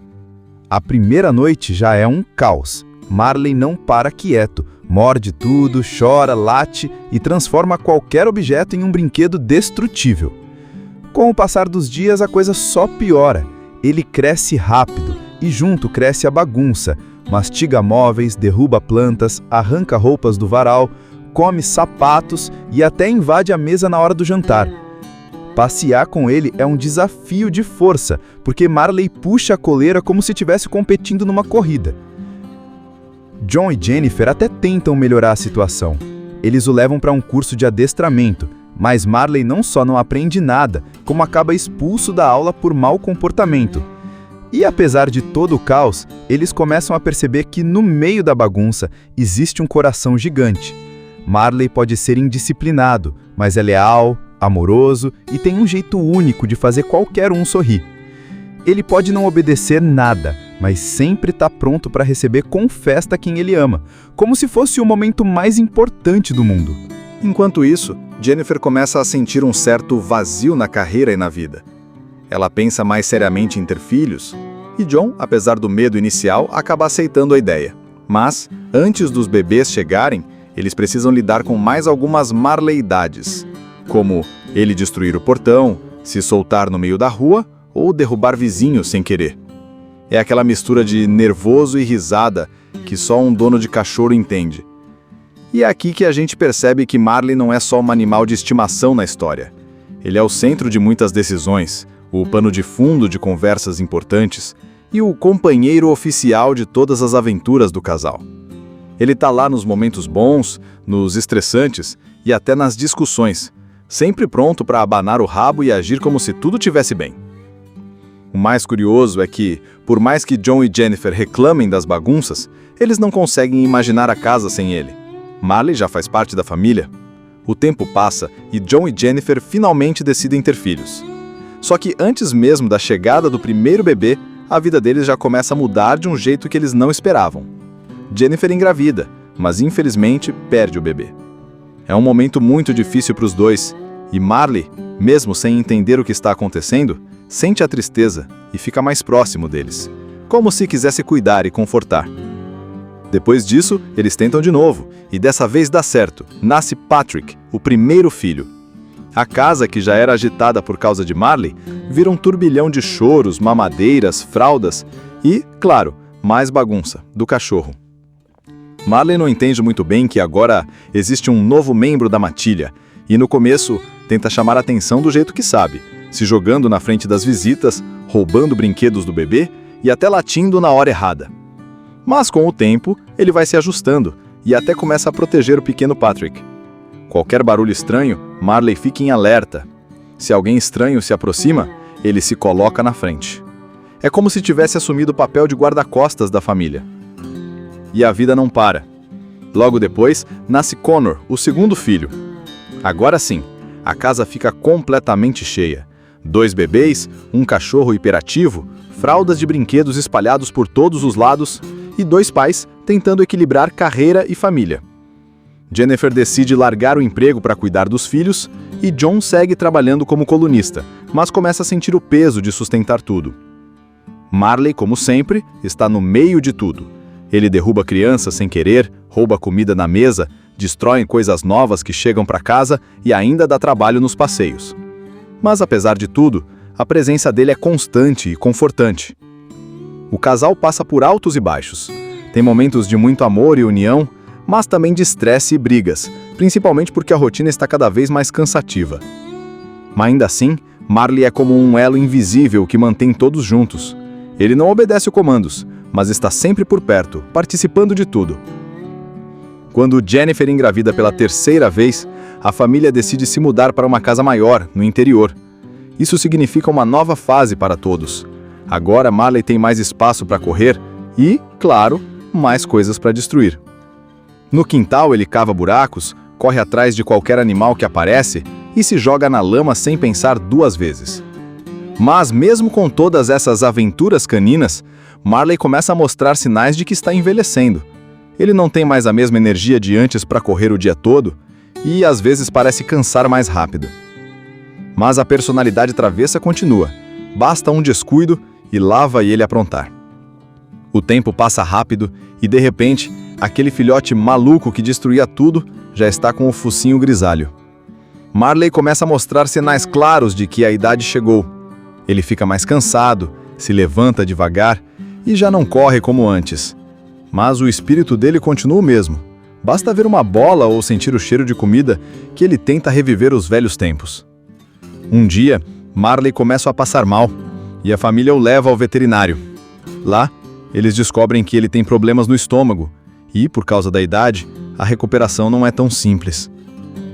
A primeira noite já é um caos. Marley não para quieto, morde tudo, chora, late e transforma qualquer objeto em um brinquedo destrutível. Com o passar dos dias, a coisa só piora. Ele cresce rápido e junto cresce a bagunça. Mastiga móveis, derruba plantas, arranca roupas do varal, come sapatos e até invade a mesa na hora do jantar. Passear com ele é um desafio de força, porque Marley puxa a coleira como se estivesse competindo numa corrida. John e Jennifer até tentam melhorar a situação. Eles o levam para um curso de adestramento, mas Marley não só não aprende nada, como acaba expulso da aula por mau comportamento. E apesar de todo o caos, eles começam a perceber que no meio da bagunça existe um coração gigante. Marley pode ser indisciplinado, mas é leal, amoroso e tem um jeito único de fazer qualquer um sorrir. Ele pode não obedecer nada, mas sempre está pronto para receber com festa quem ele ama, como se fosse o momento mais importante do mundo. Enquanto isso, Jennifer começa a sentir um certo vazio na carreira e na vida. Ela pensa mais seriamente em ter filhos, e John, apesar do medo inicial, acaba aceitando a ideia. Mas, antes dos bebês chegarem, eles precisam lidar com mais algumas marleidades, como ele destruir o portão, se soltar no meio da rua ou derrubar vizinhos sem querer. É aquela mistura de nervoso e risada que só um dono de cachorro entende. E é aqui que a gente percebe que Marley não é só um animal de estimação na história. Ele é o centro de muitas decisões, o pano de fundo de conversas importantes e o companheiro oficial de todas as aventuras do casal. Ele tá lá nos momentos bons, nos estressantes e até nas discussões, sempre pronto para abanar o rabo e agir como se tudo tivesse bem. O mais curioso é que, por mais que John e Jennifer reclamem das bagunças, eles não conseguem imaginar a casa sem ele. Marley já faz parte da família. O tempo passa e John e Jennifer finalmente decidem ter filhos. Só que antes mesmo da chegada do primeiro bebê, a vida deles já começa a mudar de um jeito que eles não esperavam. Jennifer engravida, mas infelizmente perde o bebê. É um momento muito difícil para os dois, e Marley, mesmo sem entender o que está acontecendo, sente a tristeza e fica mais próximo deles, como se quisesse cuidar e confortar. Depois disso, eles tentam de novo, e dessa vez dá certo. Nasce Patrick, o primeiro filho. A casa, que já era agitada por causa de Marley, vira um turbilhão de choros, mamadeiras, fraldas e, claro, mais bagunça, do cachorro. Marley não entende muito bem que agora existe um novo membro da matilha, e no começo tenta chamar a atenção do jeito que sabe, se jogando na frente das visitas, roubando brinquedos do bebê e até latindo na hora errada. Mas com o tempo, ele vai se ajustando e até começa a proteger o pequeno Patrick. Qualquer barulho estranho, Marley fica em alerta. Se alguém estranho se aproxima, ele se coloca na frente. É como se tivesse assumido o papel de guarda-costas da família. E a vida não para. Logo depois, nasce Connor, o segundo filho. Agora sim, a casa fica completamente cheia. 2 bebês, um cachorro hiperativo, fraldas de brinquedos espalhados por todos os lados e 2 pais tentando equilibrar carreira e família. Jennifer decide largar o emprego para cuidar dos filhos e John segue trabalhando como colunista, mas começa a sentir o peso de sustentar tudo. Marley, como sempre, está no meio de tudo. Ele derruba crianças sem querer, rouba comida na mesa, destrói coisas novas que chegam para casa e ainda dá trabalho nos passeios. Mas apesar de tudo, a presença dele é constante e confortante. O casal passa por altos e baixos. Tem momentos de muito amor e união, mas também de estresse e brigas, principalmente porque a rotina está cada vez mais cansativa. Mas ainda assim, Marley é como um elo invisível que mantém todos juntos. Ele não obedece comandos, mas está sempre por perto, participando de tudo. Quando Jennifer engravida pela 3ª vez, a família decide se mudar para uma casa maior, no interior. Isso significa uma nova fase para todos. Agora Marley tem mais espaço para correr e, claro, mais coisas para destruir. No quintal ele cava buracos, corre atrás de qualquer animal que aparece e se joga na lama sem pensar 2 vezes. Mas mesmo com todas essas aventuras caninas, Marley começa a mostrar sinais de que está envelhecendo. Ele não tem mais a mesma energia de antes para correr o dia todo e às vezes parece cansar mais rápido. Mas a personalidade travessa continua. Basta um descuido e lá vai ele aprontar. O tempo passa rápido e, de repente, aquele filhote maluco que destruía tudo já está com o focinho grisalho. Marley começa a mostrar sinais claros de que a idade chegou. Ele fica mais cansado, se levanta devagar e já não corre como antes. Mas o espírito dele continua o mesmo. Basta ver uma bola ou sentir o cheiro de comida que ele tenta reviver os velhos tempos. Um dia, Marley começa a passar mal e a família o leva ao veterinário. Lá, eles descobrem que ele tem problemas no estômago E, por causa da idade, a recuperação não é tão simples.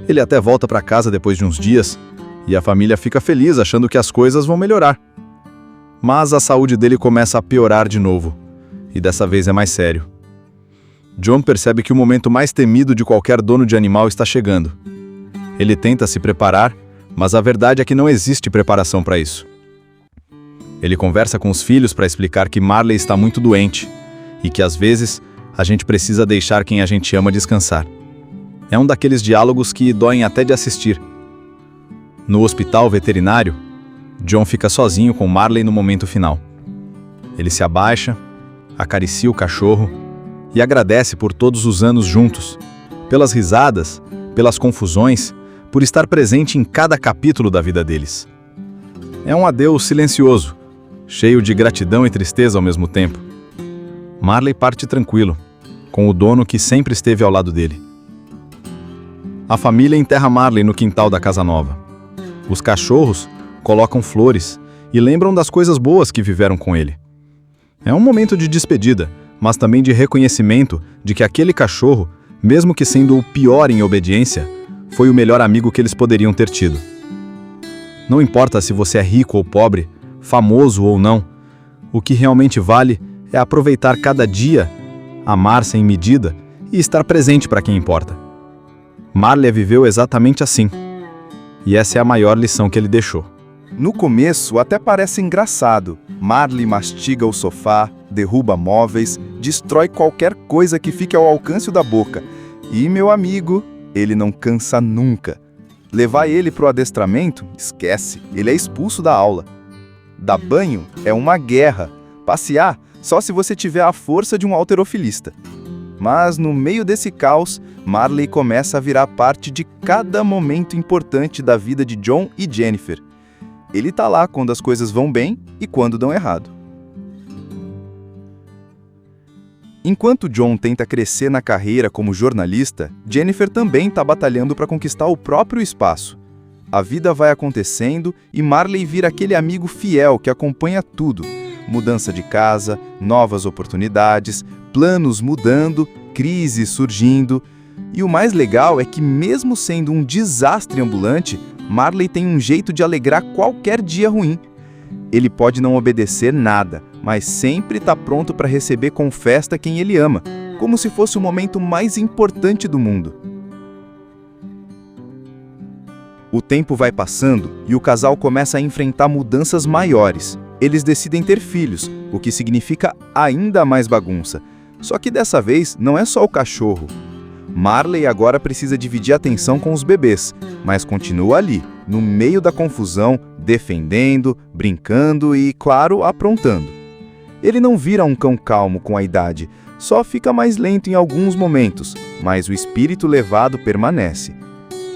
Ele até volta para casa depois de uns dias, e a família fica feliz achando que as coisas vão melhorar. Mas a saúde dele começa a piorar de novo, e dessa vez é mais sério. John percebe que o momento mais temido de qualquer dono de animal está chegando. Ele tenta se preparar, mas a verdade é que não existe preparação para isso. Ele conversa com os filhos para explicar que Marley está muito doente, e que às vezes a gente precisa deixar quem a gente ama descansar. É um daqueles diálogos que doem até de assistir. No hospital veterinário, John fica sozinho com Marley no momento final. Ele se abaixa, acaricia o cachorro e agradece por todos os anos juntos, pelas risadas, pelas confusões, por estar presente em cada capítulo da vida deles. É um adeus silencioso, cheio de gratidão e tristeza ao mesmo tempo. Marley parte tranquilo, com o dono que sempre esteve ao lado dele. A família enterra Marley no quintal da casa nova. Os cachorros colocam flores e lembram das coisas boas que viveram com ele. É um momento de despedida, mas também de reconhecimento de que aquele cachorro, mesmo que sendo o pior em obediência, foi o melhor amigo que eles poderiam ter tido. Não importa se você é rico ou pobre, famoso ou não, o que realmente vale é aproveitar cada dia, amar sem medida e estar presente para quem importa. Marley viveu exatamente assim, e essa é a maior lição que ele deixou. No começo até parece engraçado. Marley mastiga o sofá, derruba móveis, destrói qualquer coisa que fique ao alcance da boca. E, meu amigo, ele não cansa nunca. Levar ele pro adestramento? Esquece, ele é expulso da aula. Dar banho é uma guerra. Passear só se você tiver a força de um halterofilista. Mas no meio desse caos, Marley começa a virar parte de cada momento importante da vida de John e Jennifer. Ele tá lá quando as coisas vão bem e quando dão errado. Enquanto John tenta crescer na carreira como jornalista, Jennifer também está batalhando para conquistar o próprio espaço. A vida vai acontecendo e Marley vira aquele amigo fiel que acompanha tudo. Mudança de casa, novas oportunidades, planos mudando, crises surgindo. E o mais legal é que, mesmo sendo um desastre ambulante, Marley tem um jeito de alegrar qualquer dia ruim. Ele pode não obedecer nada, mas sempre está pronto para receber com festa quem ele ama, como se fosse o momento mais importante do mundo. O tempo vai passando e o casal começa a enfrentar mudanças maiores. Eles decidem ter filhos, o que significa ainda mais bagunça. Só que dessa vez não é só o cachorro. Marley agora precisa dividir a atenção com os bebês, mas continua ali, no meio da confusão, defendendo, brincando e, claro, aprontando. Ele não vira um cão calmo com a idade, só fica mais lento em alguns momentos, mas o espírito levado permanece.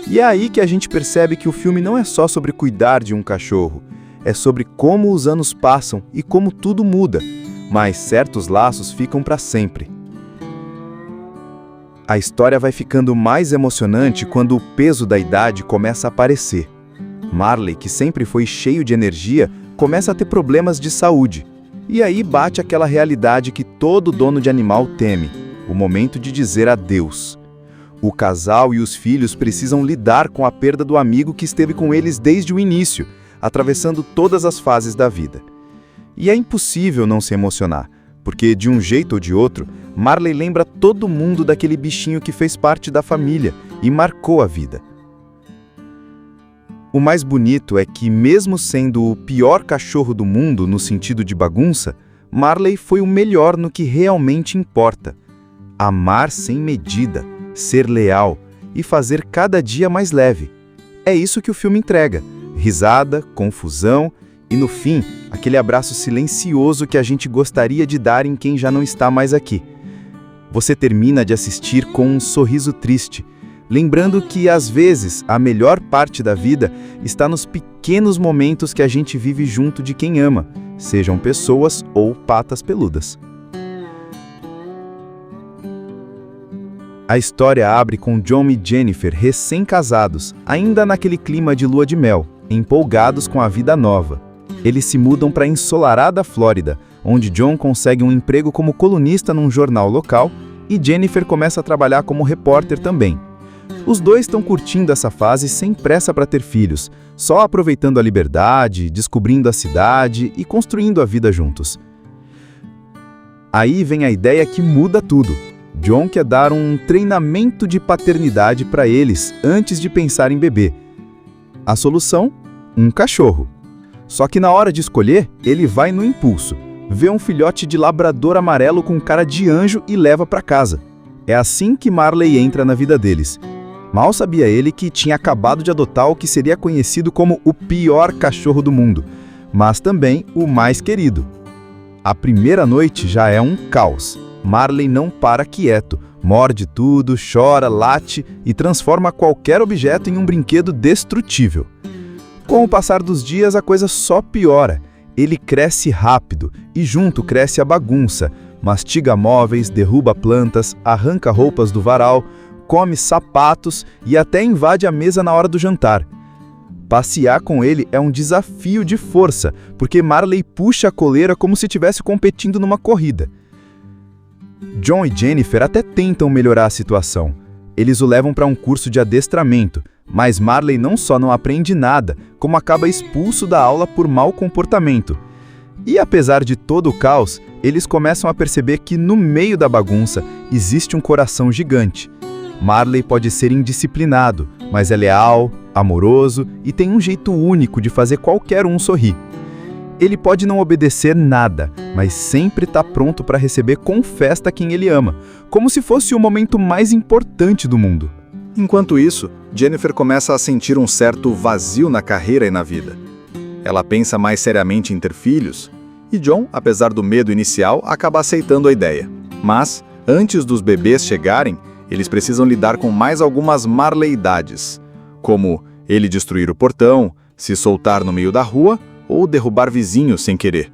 E é aí que a gente percebe que o filme não é só sobre cuidar de um cachorro, é sobre como os anos passam e como tudo muda, mas certos laços ficam para sempre. A história vai ficando mais emocionante quando o peso da idade começa a aparecer. Marley, que sempre foi cheio de energia, começa a ter problemas de saúde. E aí bate aquela realidade que todo dono de animal teme, o momento de dizer adeus. O casal e os filhos precisam lidar com a perda do amigo que esteve com eles desde o início, atravessando todas as fases da vida. E é impossível não se emocionar, porque de um jeito ou de outro, Marley lembra todo mundo daquele bichinho que fez parte da família e marcou a vida. O mais bonito é que, mesmo sendo o pior cachorro do mundo no sentido de bagunça, Marley foi o melhor no que realmente importa. Amar sem medida, ser leal e fazer cada dia mais leve. É isso que o filme entrega: risada, confusão e, no fim, aquele abraço silencioso que a gente gostaria de dar em quem já não está mais aqui. Você termina de assistir com um sorriso triste, lembrando que, às vezes, a melhor parte da vida está nos pequenos momentos que a gente vive junto de quem ama, sejam pessoas ou patas peludas. A história abre com John e Jennifer recém-casados, ainda naquele clima de lua de mel, empolgados com a vida nova. Eles se mudam para a ensolarada Flórida, onde John consegue um emprego como colunista num jornal local, e Jennifer começa a trabalhar como repórter também. Os dois estão curtindo essa fase sem pressa para ter filhos, só aproveitando a liberdade, descobrindo a cidade e construindo a vida juntos. Aí vem a ideia que muda tudo. John quer dar um treinamento de paternidade para eles antes de pensar em bebê. A solução? Um cachorro. Só que na hora de escolher, ele vai no impulso, vê um filhote de labrador amarelo com cara de anjo e leva para casa. É assim que Marley entra na vida deles. Mal sabia ele que tinha acabado de adotar o que seria conhecido como o pior cachorro do mundo, mas também o mais querido. A primeira noite já é um caos. Marley não para quieto, morde tudo, chora, late e transforma qualquer objeto em um brinquedo destrutível. Com o passar dos dias, a coisa só piora. Ele cresce rápido e junto cresce a bagunça, mastiga móveis, derruba plantas, arranca roupas do varal, come sapatos e até invade a mesa na hora do jantar. Passear com ele é um desafio de força, porque Marley puxa a coleira como se estivesse competindo numa corrida. John e Jennifer até tentam melhorar a situação. Eles o levam para um curso de adestramento, mas Marley não só não aprende nada, como acaba expulso da aula por mau comportamento. E apesar de todo o caos, eles começam a perceber que no meio da bagunça existe um coração gigante. Marley pode ser indisciplinado, mas é leal, amoroso e tem um jeito único de fazer qualquer um sorrir. Ele pode não obedecer nada, mas sempre está pronto para receber com festa quem ele ama, como se fosse o momento mais importante do mundo. Enquanto isso, Jennifer começa a sentir um certo vazio na carreira e na vida. Ela pensa mais seriamente em ter filhos, e John, apesar do medo inicial, acaba aceitando a ideia. Mas, antes dos bebês chegarem, eles precisam lidar com mais algumas marleidades, como ele destruir o portão, se soltar no meio da rua ou derrubar vizinhos sem querer.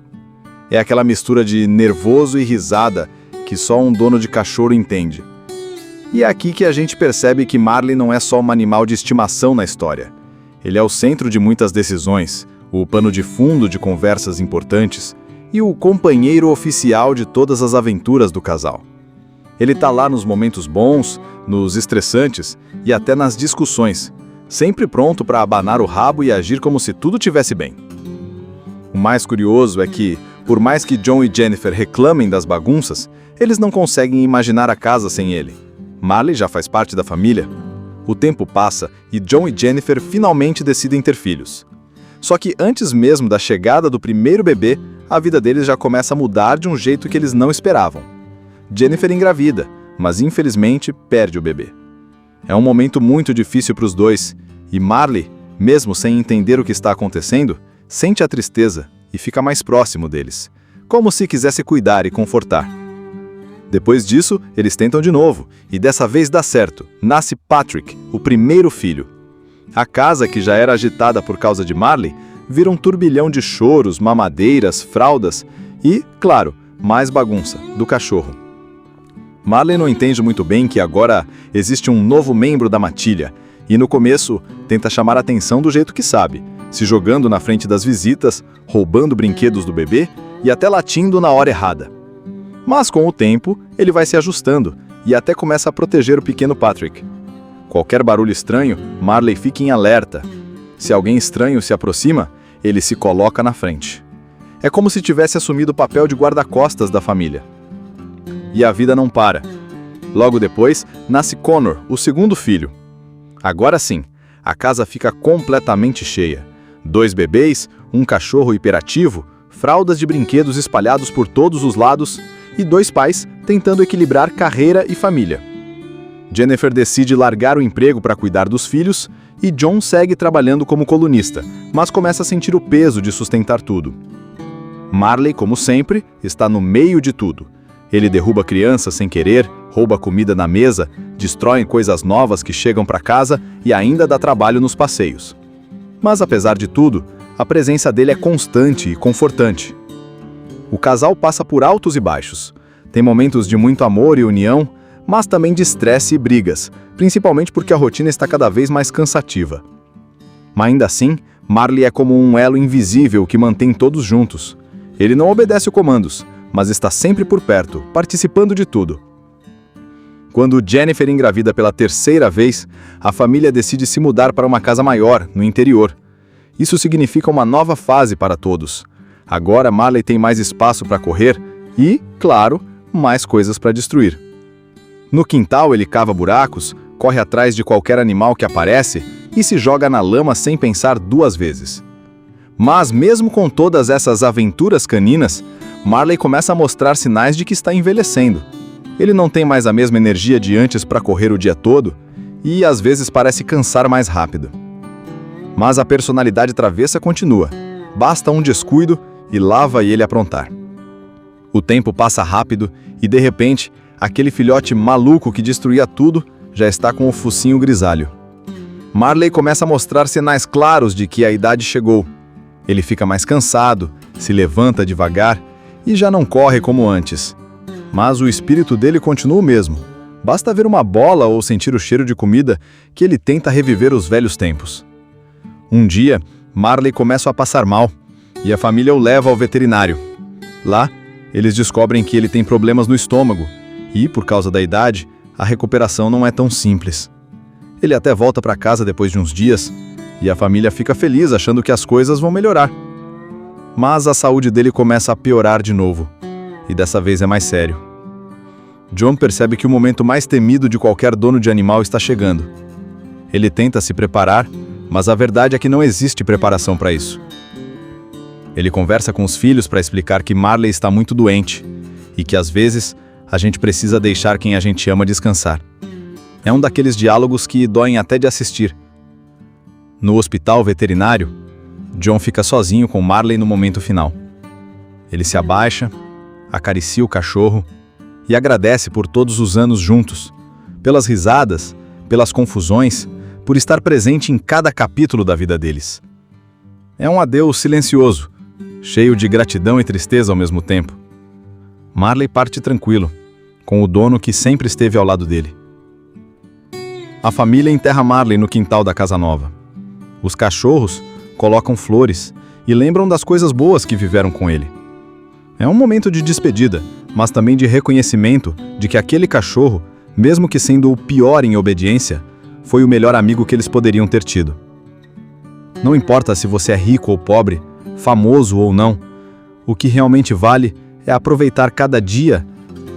É aquela mistura de nervoso e risada que só um dono de cachorro entende. E é aqui que a gente percebe que Marley não é só um animal de estimação na história. Ele é o centro de muitas decisões, o pano de fundo de conversas importantes e o companheiro oficial de todas as aventuras do casal. Ele tá lá nos momentos bons, nos estressantes e até nas discussões, sempre pronto para abanar o rabo e agir como se tudo tivesse bem. O mais curioso é que, por mais que John e Jennifer reclamem das bagunças, eles não conseguem imaginar a casa sem ele. Marley já faz parte da família. O tempo passa e John e Jennifer finalmente decidem ter filhos. Só que antes mesmo da chegada do primeiro bebê, a vida deles já começa a mudar de um jeito que eles não esperavam. Jennifer engravida, mas infelizmente perde o bebê. É um momento muito difícil para os dois, e Marley, mesmo sem entender o que está acontecendo, sente a tristeza e fica mais próximo deles, como se quisesse cuidar e confortar. Depois disso, eles tentam de novo, e dessa vez dá certo. Nasce Patrick, o primeiro filho. A casa, que já era agitada por causa de Marley, vira um turbilhão de choros, mamadeiras, fraldas e, claro, mais bagunça, do cachorro. Marley não entende muito bem que agora existe um novo membro da matilha, e no começo tenta chamar a atenção do jeito que sabe, se jogando na frente das visitas, roubando brinquedos do bebê e até latindo na hora errada. Mas com o tempo, ele vai se ajustando e até começa a proteger o pequeno Patrick. Qualquer barulho estranho, Marley fica em alerta. Se alguém estranho se aproxima, ele se coloca na frente. É como se tivesse assumido o papel de guarda-costas da família. E a vida não para. Logo depois, nasce Connor, o segundo filho. Agora sim, a casa fica completamente cheia. 2 bebês, um cachorro hiperativo, fraldas de brinquedos espalhados por todos os lados e 2 pais tentando equilibrar carreira e família. Jennifer decide largar o emprego para cuidar dos filhos e John segue trabalhando como colunista, mas começa a sentir o peso de sustentar tudo. Marley, como sempre, está no meio de tudo. Ele derruba crianças sem querer, rouba comida na mesa, destrói coisas novas que chegam para casa e ainda dá trabalho nos passeios. Mas apesar de tudo, a presença dele é constante e confortante. O casal passa por altos e baixos. Tem momentos de muito amor e união, mas também de estresse e brigas, principalmente porque a rotina está cada vez mais cansativa. Mas ainda assim, Marley é como um elo invisível que mantém todos juntos. Ele não obedece os comandos, mas está sempre por perto, participando de tudo. Quando Jennifer engravida pela terceira vez, a família decide se mudar para uma casa maior, no interior. Isso significa uma nova fase para todos. Agora Marley tem mais espaço para correr e, claro, mais coisas para destruir. No quintal ele cava buracos, corre atrás de qualquer animal que aparece e se joga na lama sem pensar duas vezes. Mas mesmo com todas essas aventuras caninas, Marley começa a mostrar sinais de que está envelhecendo. Ele não tem mais a mesma energia de antes para correr o dia todo e às vezes parece cansar mais rápido. Mas a personalidade travessa continua. Basta um descuido e lá vai ele aprontar. O tempo passa rápido e, de repente, aquele filhote maluco que destruía tudo já está com o focinho grisalho. Marley começa a mostrar sinais claros de que a idade chegou. Ele fica mais cansado, se levanta devagar e já não corre como antes. Mas o espírito dele continua o mesmo. Basta ver uma bola ou sentir o cheiro de comida que ele tenta reviver os velhos tempos. Um dia, Marley começa a passar mal e a família o leva ao veterinário. Lá, eles descobrem que ele tem problemas no estômago e, por causa da idade, a recuperação não é tão simples. Ele até volta para casa depois de uns dias e a família fica feliz achando que as coisas vão melhorar. Mas a saúde dele começa a piorar de novo, e dessa vez é mais sério. John percebe que o momento mais temido de qualquer dono de animal está chegando. Ele tenta se preparar, mas a verdade é que não existe preparação para isso. Ele conversa com os filhos para explicar que Marley está muito doente e que às vezes a gente precisa deixar quem a gente ama descansar. É um daqueles diálogos que doem até de assistir. No hospital veterinário, John fica sozinho com Marley no momento final. Ele se abaixa, acaricia o cachorro e agradece por todos os anos juntos, pelas risadas, pelas confusões, por estar presente em cada capítulo da vida deles. É um adeus silencioso, cheio de gratidão e tristeza ao mesmo tempo. Marley parte tranquilo, com o dono que sempre esteve ao lado dele. A família enterra Marley no quintal da casa nova. Os cachorros colocam flores e lembram das coisas boas que viveram com ele. É um momento de despedida, mas também de reconhecimento de que aquele cachorro, mesmo que sendo o pior em obediência, foi o melhor amigo que eles poderiam ter tido. Não importa se você é rico ou pobre, famoso ou não, o que realmente vale é aproveitar cada dia,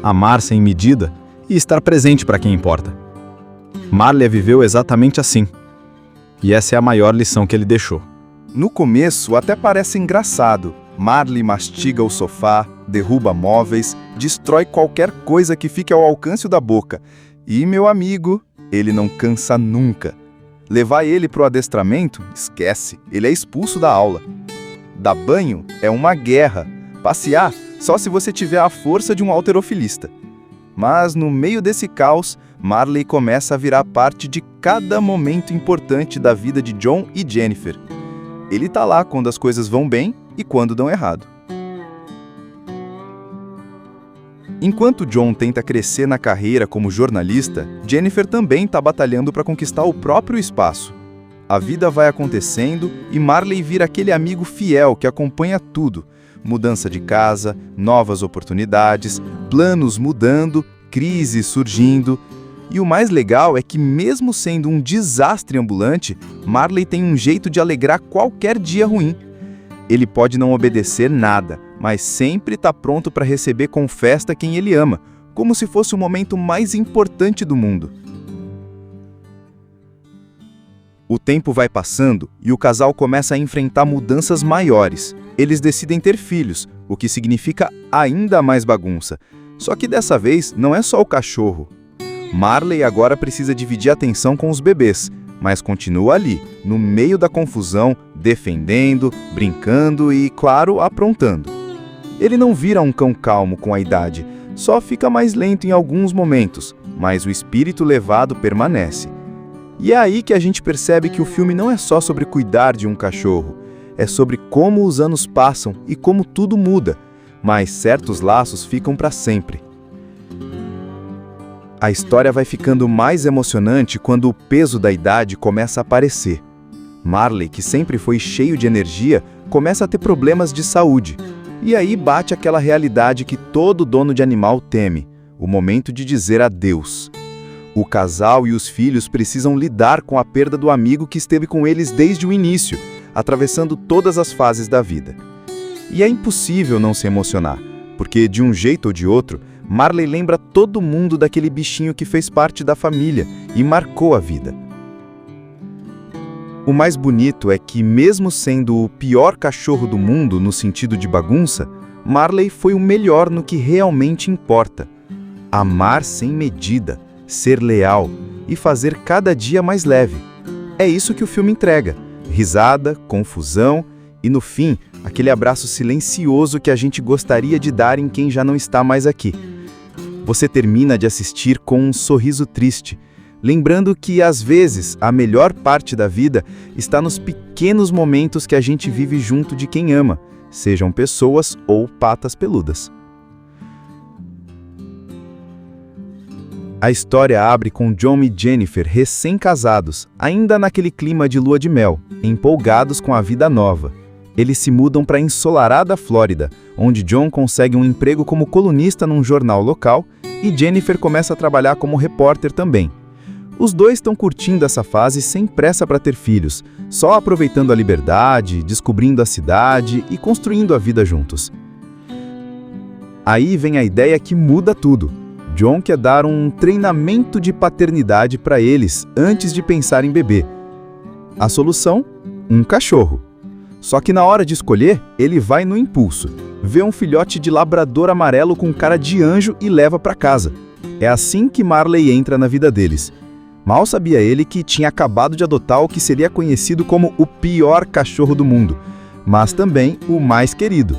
amar sem medida e estar presente para quem importa. Marley viveu exatamente assim, e essa é a maior lição que ele deixou. No começo até parece engraçado. Marley mastiga o sofá, derruba móveis, destrói qualquer coisa que fique ao alcance da boca. E, meu amigo, ele não cansa nunca. Levar ele pro adestramento? Esquece, ele é expulso da aula. Dar banho é uma guerra. Passear só se você tiver a força de um halterofilista. Mas no meio desse caos, Marley começa a virar parte de cada momento importante da vida de John e Jennifer. Ele tá lá quando as coisas vão bem e quando dão errado. Enquanto John tenta crescer na carreira como jornalista, Jennifer também está batalhando para conquistar o próprio espaço. A vida vai acontecendo e Marley vira aquele amigo fiel que acompanha tudo. Mudança de casa, novas oportunidades, planos mudando, crises surgindo. E o mais legal é que, mesmo sendo um desastre ambulante, Marley tem um jeito de alegrar qualquer dia ruim. Ele pode não obedecer nada, mas sempre está pronto para receber com festa quem ele ama, como se fosse o momento mais importante do mundo. O tempo vai passando e o casal começa a enfrentar mudanças maiores. Eles decidem ter filhos, o que significa ainda mais bagunça. Só que dessa vez não é só o cachorro. Marley agora precisa dividir a atenção com os bebês, mas continua ali, no meio da confusão, defendendo, brincando e, claro, aprontando. Ele não vira um cão calmo com a idade, só fica mais lento em alguns momentos, mas o espírito levado permanece. E é aí que a gente percebe que o filme não é só sobre cuidar de um cachorro, é sobre como os anos passam e como tudo muda, mas certos laços ficam para sempre. A história vai ficando mais emocionante quando o peso da idade começa a aparecer. Marley, que sempre foi cheio de energia, começa a ter problemas de saúde. E aí bate aquela realidade que todo dono de animal teme, o momento de dizer adeus. O casal e os filhos precisam lidar com a perda do amigo que esteve com eles desde o início, atravessando todas as fases da vida. E é impossível não se emocionar, porque de um jeito ou de outro, Marley lembra todo mundo daquele bichinho que fez parte da família e marcou a vida. O mais bonito é que, mesmo sendo o pior cachorro do mundo no sentido de bagunça, Marley foi o melhor no que realmente importa: amar sem medida, ser leal e fazer cada dia mais leve. É isso que o filme entrega: risada, confusão e, no fim, aquele abraço silencioso que a gente gostaria de dar em quem já não está mais aqui. Você termina de assistir com um sorriso triste, lembrando que, às vezes, a melhor parte da vida está nos pequenos momentos que a gente vive junto de quem ama, sejam pessoas ou patas peludas. A história abre com John e Jennifer recém-casados, ainda naquele clima de lua de mel, empolgados com a vida nova. Eles se mudam para a ensolarada Flórida, onde John consegue um emprego como colunista num jornal local e Jennifer começa a trabalhar como repórter também. Os dois estão curtindo essa fase sem pressa para ter filhos, só aproveitando a liberdade, descobrindo a cidade e construindo a vida juntos. Aí vem a ideia que muda tudo. John quer dar um treinamento de paternidade para eles antes de pensar em bebê. A solução? Um cachorro. Só que na hora de escolher, ele vai no impulso. Vê um filhote de labrador amarelo com cara de anjo e leva para casa. É assim que Marley entra na vida deles. Mal sabia ele que tinha acabado de adotar o que seria conhecido como o pior cachorro do mundo, mas também o mais querido.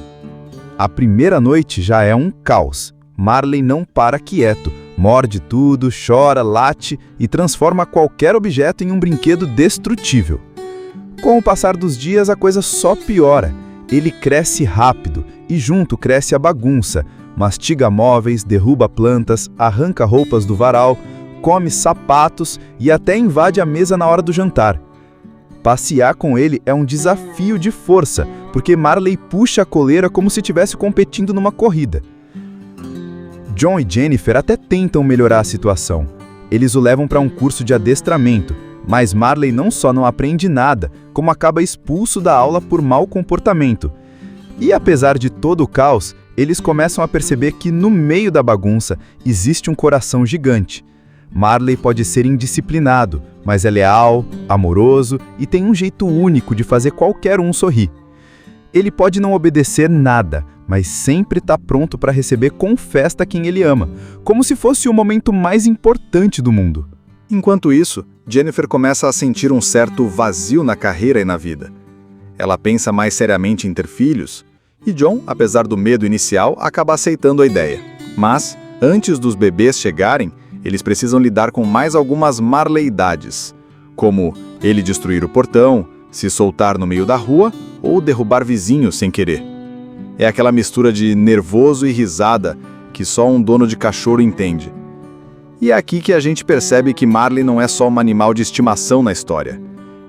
A primeira noite já é um caos. Marley não para quieto, morde tudo, chora, late e transforma qualquer objeto em um brinquedo destrutível. Com o passar dos dias, a coisa só piora. Ele cresce rápido e junto cresce a bagunça. Mastiga móveis, derruba plantas, arranca roupas do varal, come sapatos e até invade a mesa na hora do jantar. Passear com ele é um desafio de força, porque Marley puxa a coleira como se estivesse competindo numa corrida. John e Jennifer até tentam melhorar a situação. Eles o levam para um curso de adestramento, mas Marley não só não aprende nada, como acaba expulso da aula por mau comportamento. E apesar de todo o caos, eles começam a perceber que no meio da bagunça existe um coração gigante. Marley pode ser indisciplinado, mas é leal, amoroso e tem um jeito único de fazer qualquer um sorrir. Ele pode não obedecer nada, mas sempre está pronto para receber com festa quem ele ama, como se fosse o momento mais importante do mundo. Enquanto isso, Jennifer começa a sentir um certo vazio na carreira e na vida. Ela pensa mais seriamente em ter filhos, e John, apesar do medo inicial, acaba aceitando a ideia. Mas, antes dos bebês chegarem, eles precisam lidar com mais algumas marleidades, como ele destruir o portão, se soltar no meio da rua ou derrubar vizinhos sem querer. É aquela mistura de nervoso e risada que só um dono de cachorro entende. E é aqui que a gente percebe que Marley não é só um animal de estimação na história.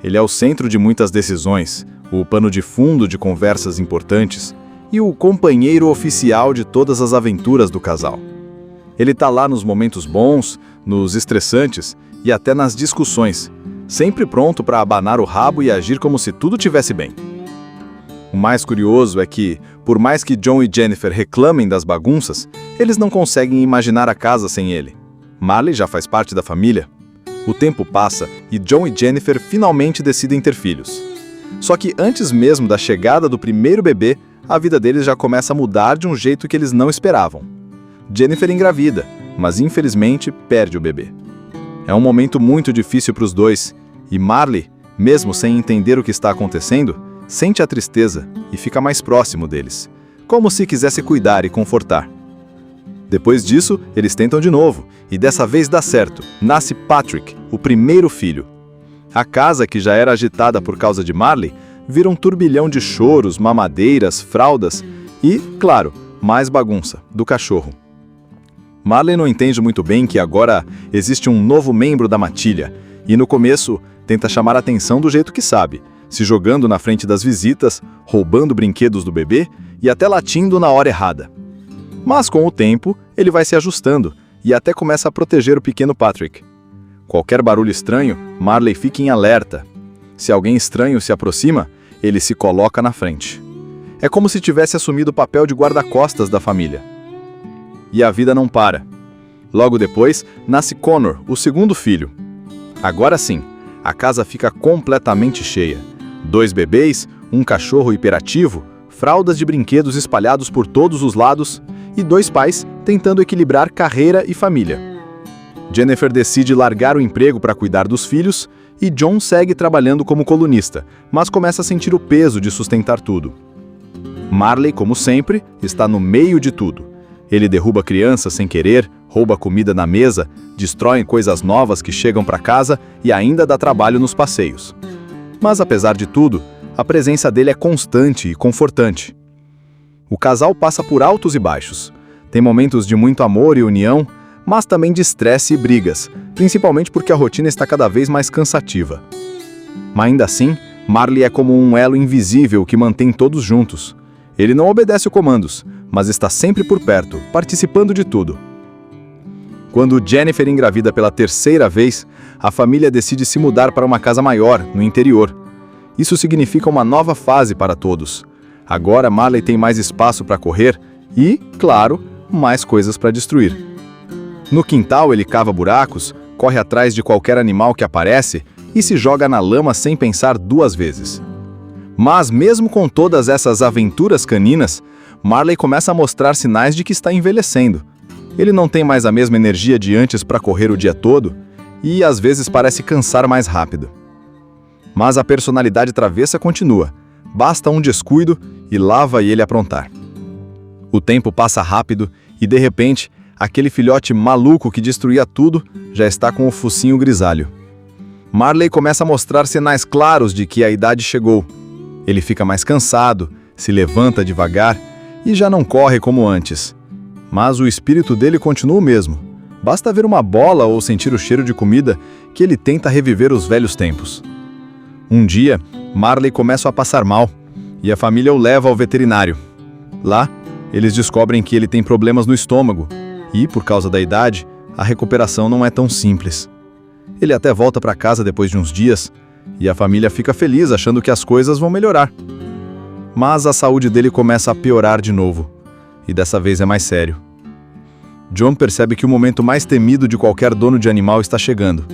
Ele é o centro de muitas decisões, o pano de fundo de conversas importantes e o companheiro oficial de todas as aventuras do casal. Ele está lá nos momentos bons, nos estressantes e até nas discussões, sempre pronto para abanar o rabo e agir como se tudo tivesse bem. O mais curioso é que, por mais que John e Jennifer reclamem das bagunças, eles não conseguem imaginar a casa sem ele. Marley já faz parte da família. O tempo passa e John e Jennifer finalmente decidem ter filhos. Só que antes mesmo da chegada do primeiro bebê, a vida deles já começa a mudar de um jeito que eles não esperavam. Jennifer engravida, mas infelizmente perde o bebê. É um momento muito difícil para os dois, e Marley, mesmo sem entender o que está acontecendo, sente a tristeza e fica mais próximo deles, como se quisesse cuidar e confortar. Depois disso, eles tentam de novo, e dessa vez dá certo. Nasce Patrick, o primeiro filho. A casa, que já era agitada por causa de Marley, vira um turbilhão de choros, mamadeiras, fraldas e, claro, mais bagunça, do cachorro. Marley não entende muito bem que agora existe um novo membro da matilha, e no começo tenta chamar a atenção do jeito que sabe, se jogando na frente das visitas, roubando brinquedos do bebê e até latindo na hora errada. Mas com o tempo, ele vai se ajustando e até começa a proteger o pequeno Patrick. Qualquer barulho estranho, Marley fica em alerta. Se alguém estranho se aproxima, ele se coloca na frente. É como se tivesse assumido o papel de guarda-costas da família. E a vida não para. Logo depois, nasce Connor, o segundo filho. Agora sim, a casa fica completamente cheia. 2 bebês, um cachorro hiperativo, fraldas de brinquedos espalhados por todos os lados e 2 pais tentando equilibrar carreira e família. Jennifer decide largar o emprego para cuidar dos filhos e John segue trabalhando como colunista, mas começa a sentir o peso de sustentar tudo. Marley, como sempre, está no meio de tudo. Ele derruba crianças sem querer, rouba comida na mesa, destrói coisas novas que chegam para casa e ainda dá trabalho nos passeios. Mas apesar de tudo, a presença dele é constante e confortante. O casal passa por altos e baixos. Tem momentos de muito amor e união, mas também de estresse e brigas, principalmente porque a rotina está cada vez mais cansativa. Mas ainda assim, Marley é como um elo invisível que mantém todos juntos. Ele não obedece comandos, mas está sempre por perto, participando de tudo. Quando Jennifer engravida pela 3ª vez, a família decide se mudar para uma casa maior, no interior. Isso significa uma nova fase para todos. Agora Marley tem mais espaço para correr e, claro, mais coisas para destruir. No quintal ele cava buracos, corre atrás de qualquer animal que aparece e se joga na lama sem pensar 2 vezes. Mas mesmo com todas essas aventuras caninas, Marley começa a mostrar sinais de que está envelhecendo. Ele não tem mais a mesma energia de antes para correr o dia todo e às vezes parece cansar mais rápido. Mas a personalidade travessa continua. Basta um descuido e lá vai ele aprontar. O tempo passa rápido e, de repente, aquele filhote maluco que destruía tudo já está com o focinho grisalho. Marley começa a mostrar sinais claros de que a idade chegou. Ele fica mais cansado, se levanta devagar e já não corre como antes. Mas o espírito dele continua o mesmo. Basta ver uma bola ou sentir o cheiro de comida que ele tenta reviver os velhos tempos. Um dia, Marley começa a passar mal e a família o leva ao veterinário. Lá, eles descobrem que ele tem problemas no estômago e, por causa da idade, a recuperação não é tão simples. Ele até volta para casa depois de uns dias e a família fica feliz achando que as coisas vão melhorar. Mas a saúde dele começa a piorar de novo, e dessa vez é mais sério. John percebe que o momento mais temido de qualquer dono de animal está chegando.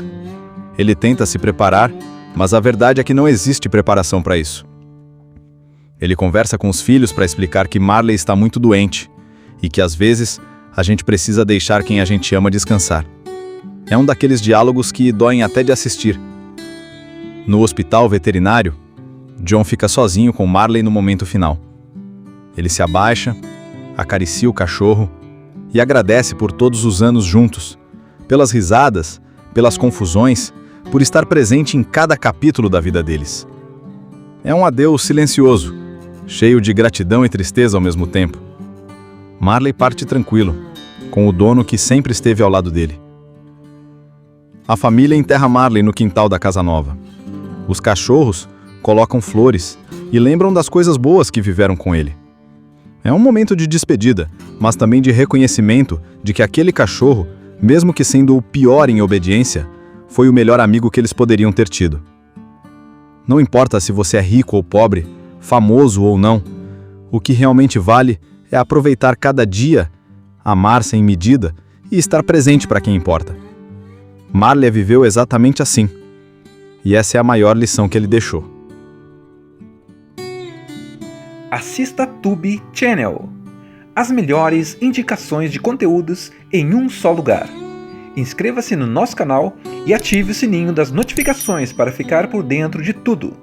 Ele tenta se preparar, mas a verdade é que não existe preparação para isso. Ele conversa com os filhos para explicar que Marley está muito doente e que às vezes a gente precisa deixar quem a gente ama descansar. É um daqueles diálogos que doem até de assistir. No hospital veterinário, John fica sozinho com Marley no momento final. Ele se abaixa, acaricia o cachorro e agradece por todos os anos juntos, pelas risadas, pelas confusões, por estar presente em cada capítulo da vida deles. É um adeus silencioso, cheio de gratidão e tristeza ao mesmo tempo. Marley parte tranquilo, com o dono que sempre esteve ao lado dele. A família enterra Marley no quintal da casa nova. Os cachorros colocam flores e lembram das coisas boas que viveram com ele. É um momento de despedida, mas também de reconhecimento de que aquele cachorro, mesmo que sendo o pior em obediência, foi o melhor amigo que eles poderiam ter tido. Não importa se você é rico ou pobre, famoso ou não, o que realmente vale é aproveitar cada dia, amar sem medida e estar presente para quem importa. Marley viveu exatamente assim, e essa é a maior lição que ele deixou. Assista Tube Channel. As melhores indicações de conteúdos em um só lugar. Inscreva-se no nosso canal e ative o sininho das notificações para ficar por dentro de tudo.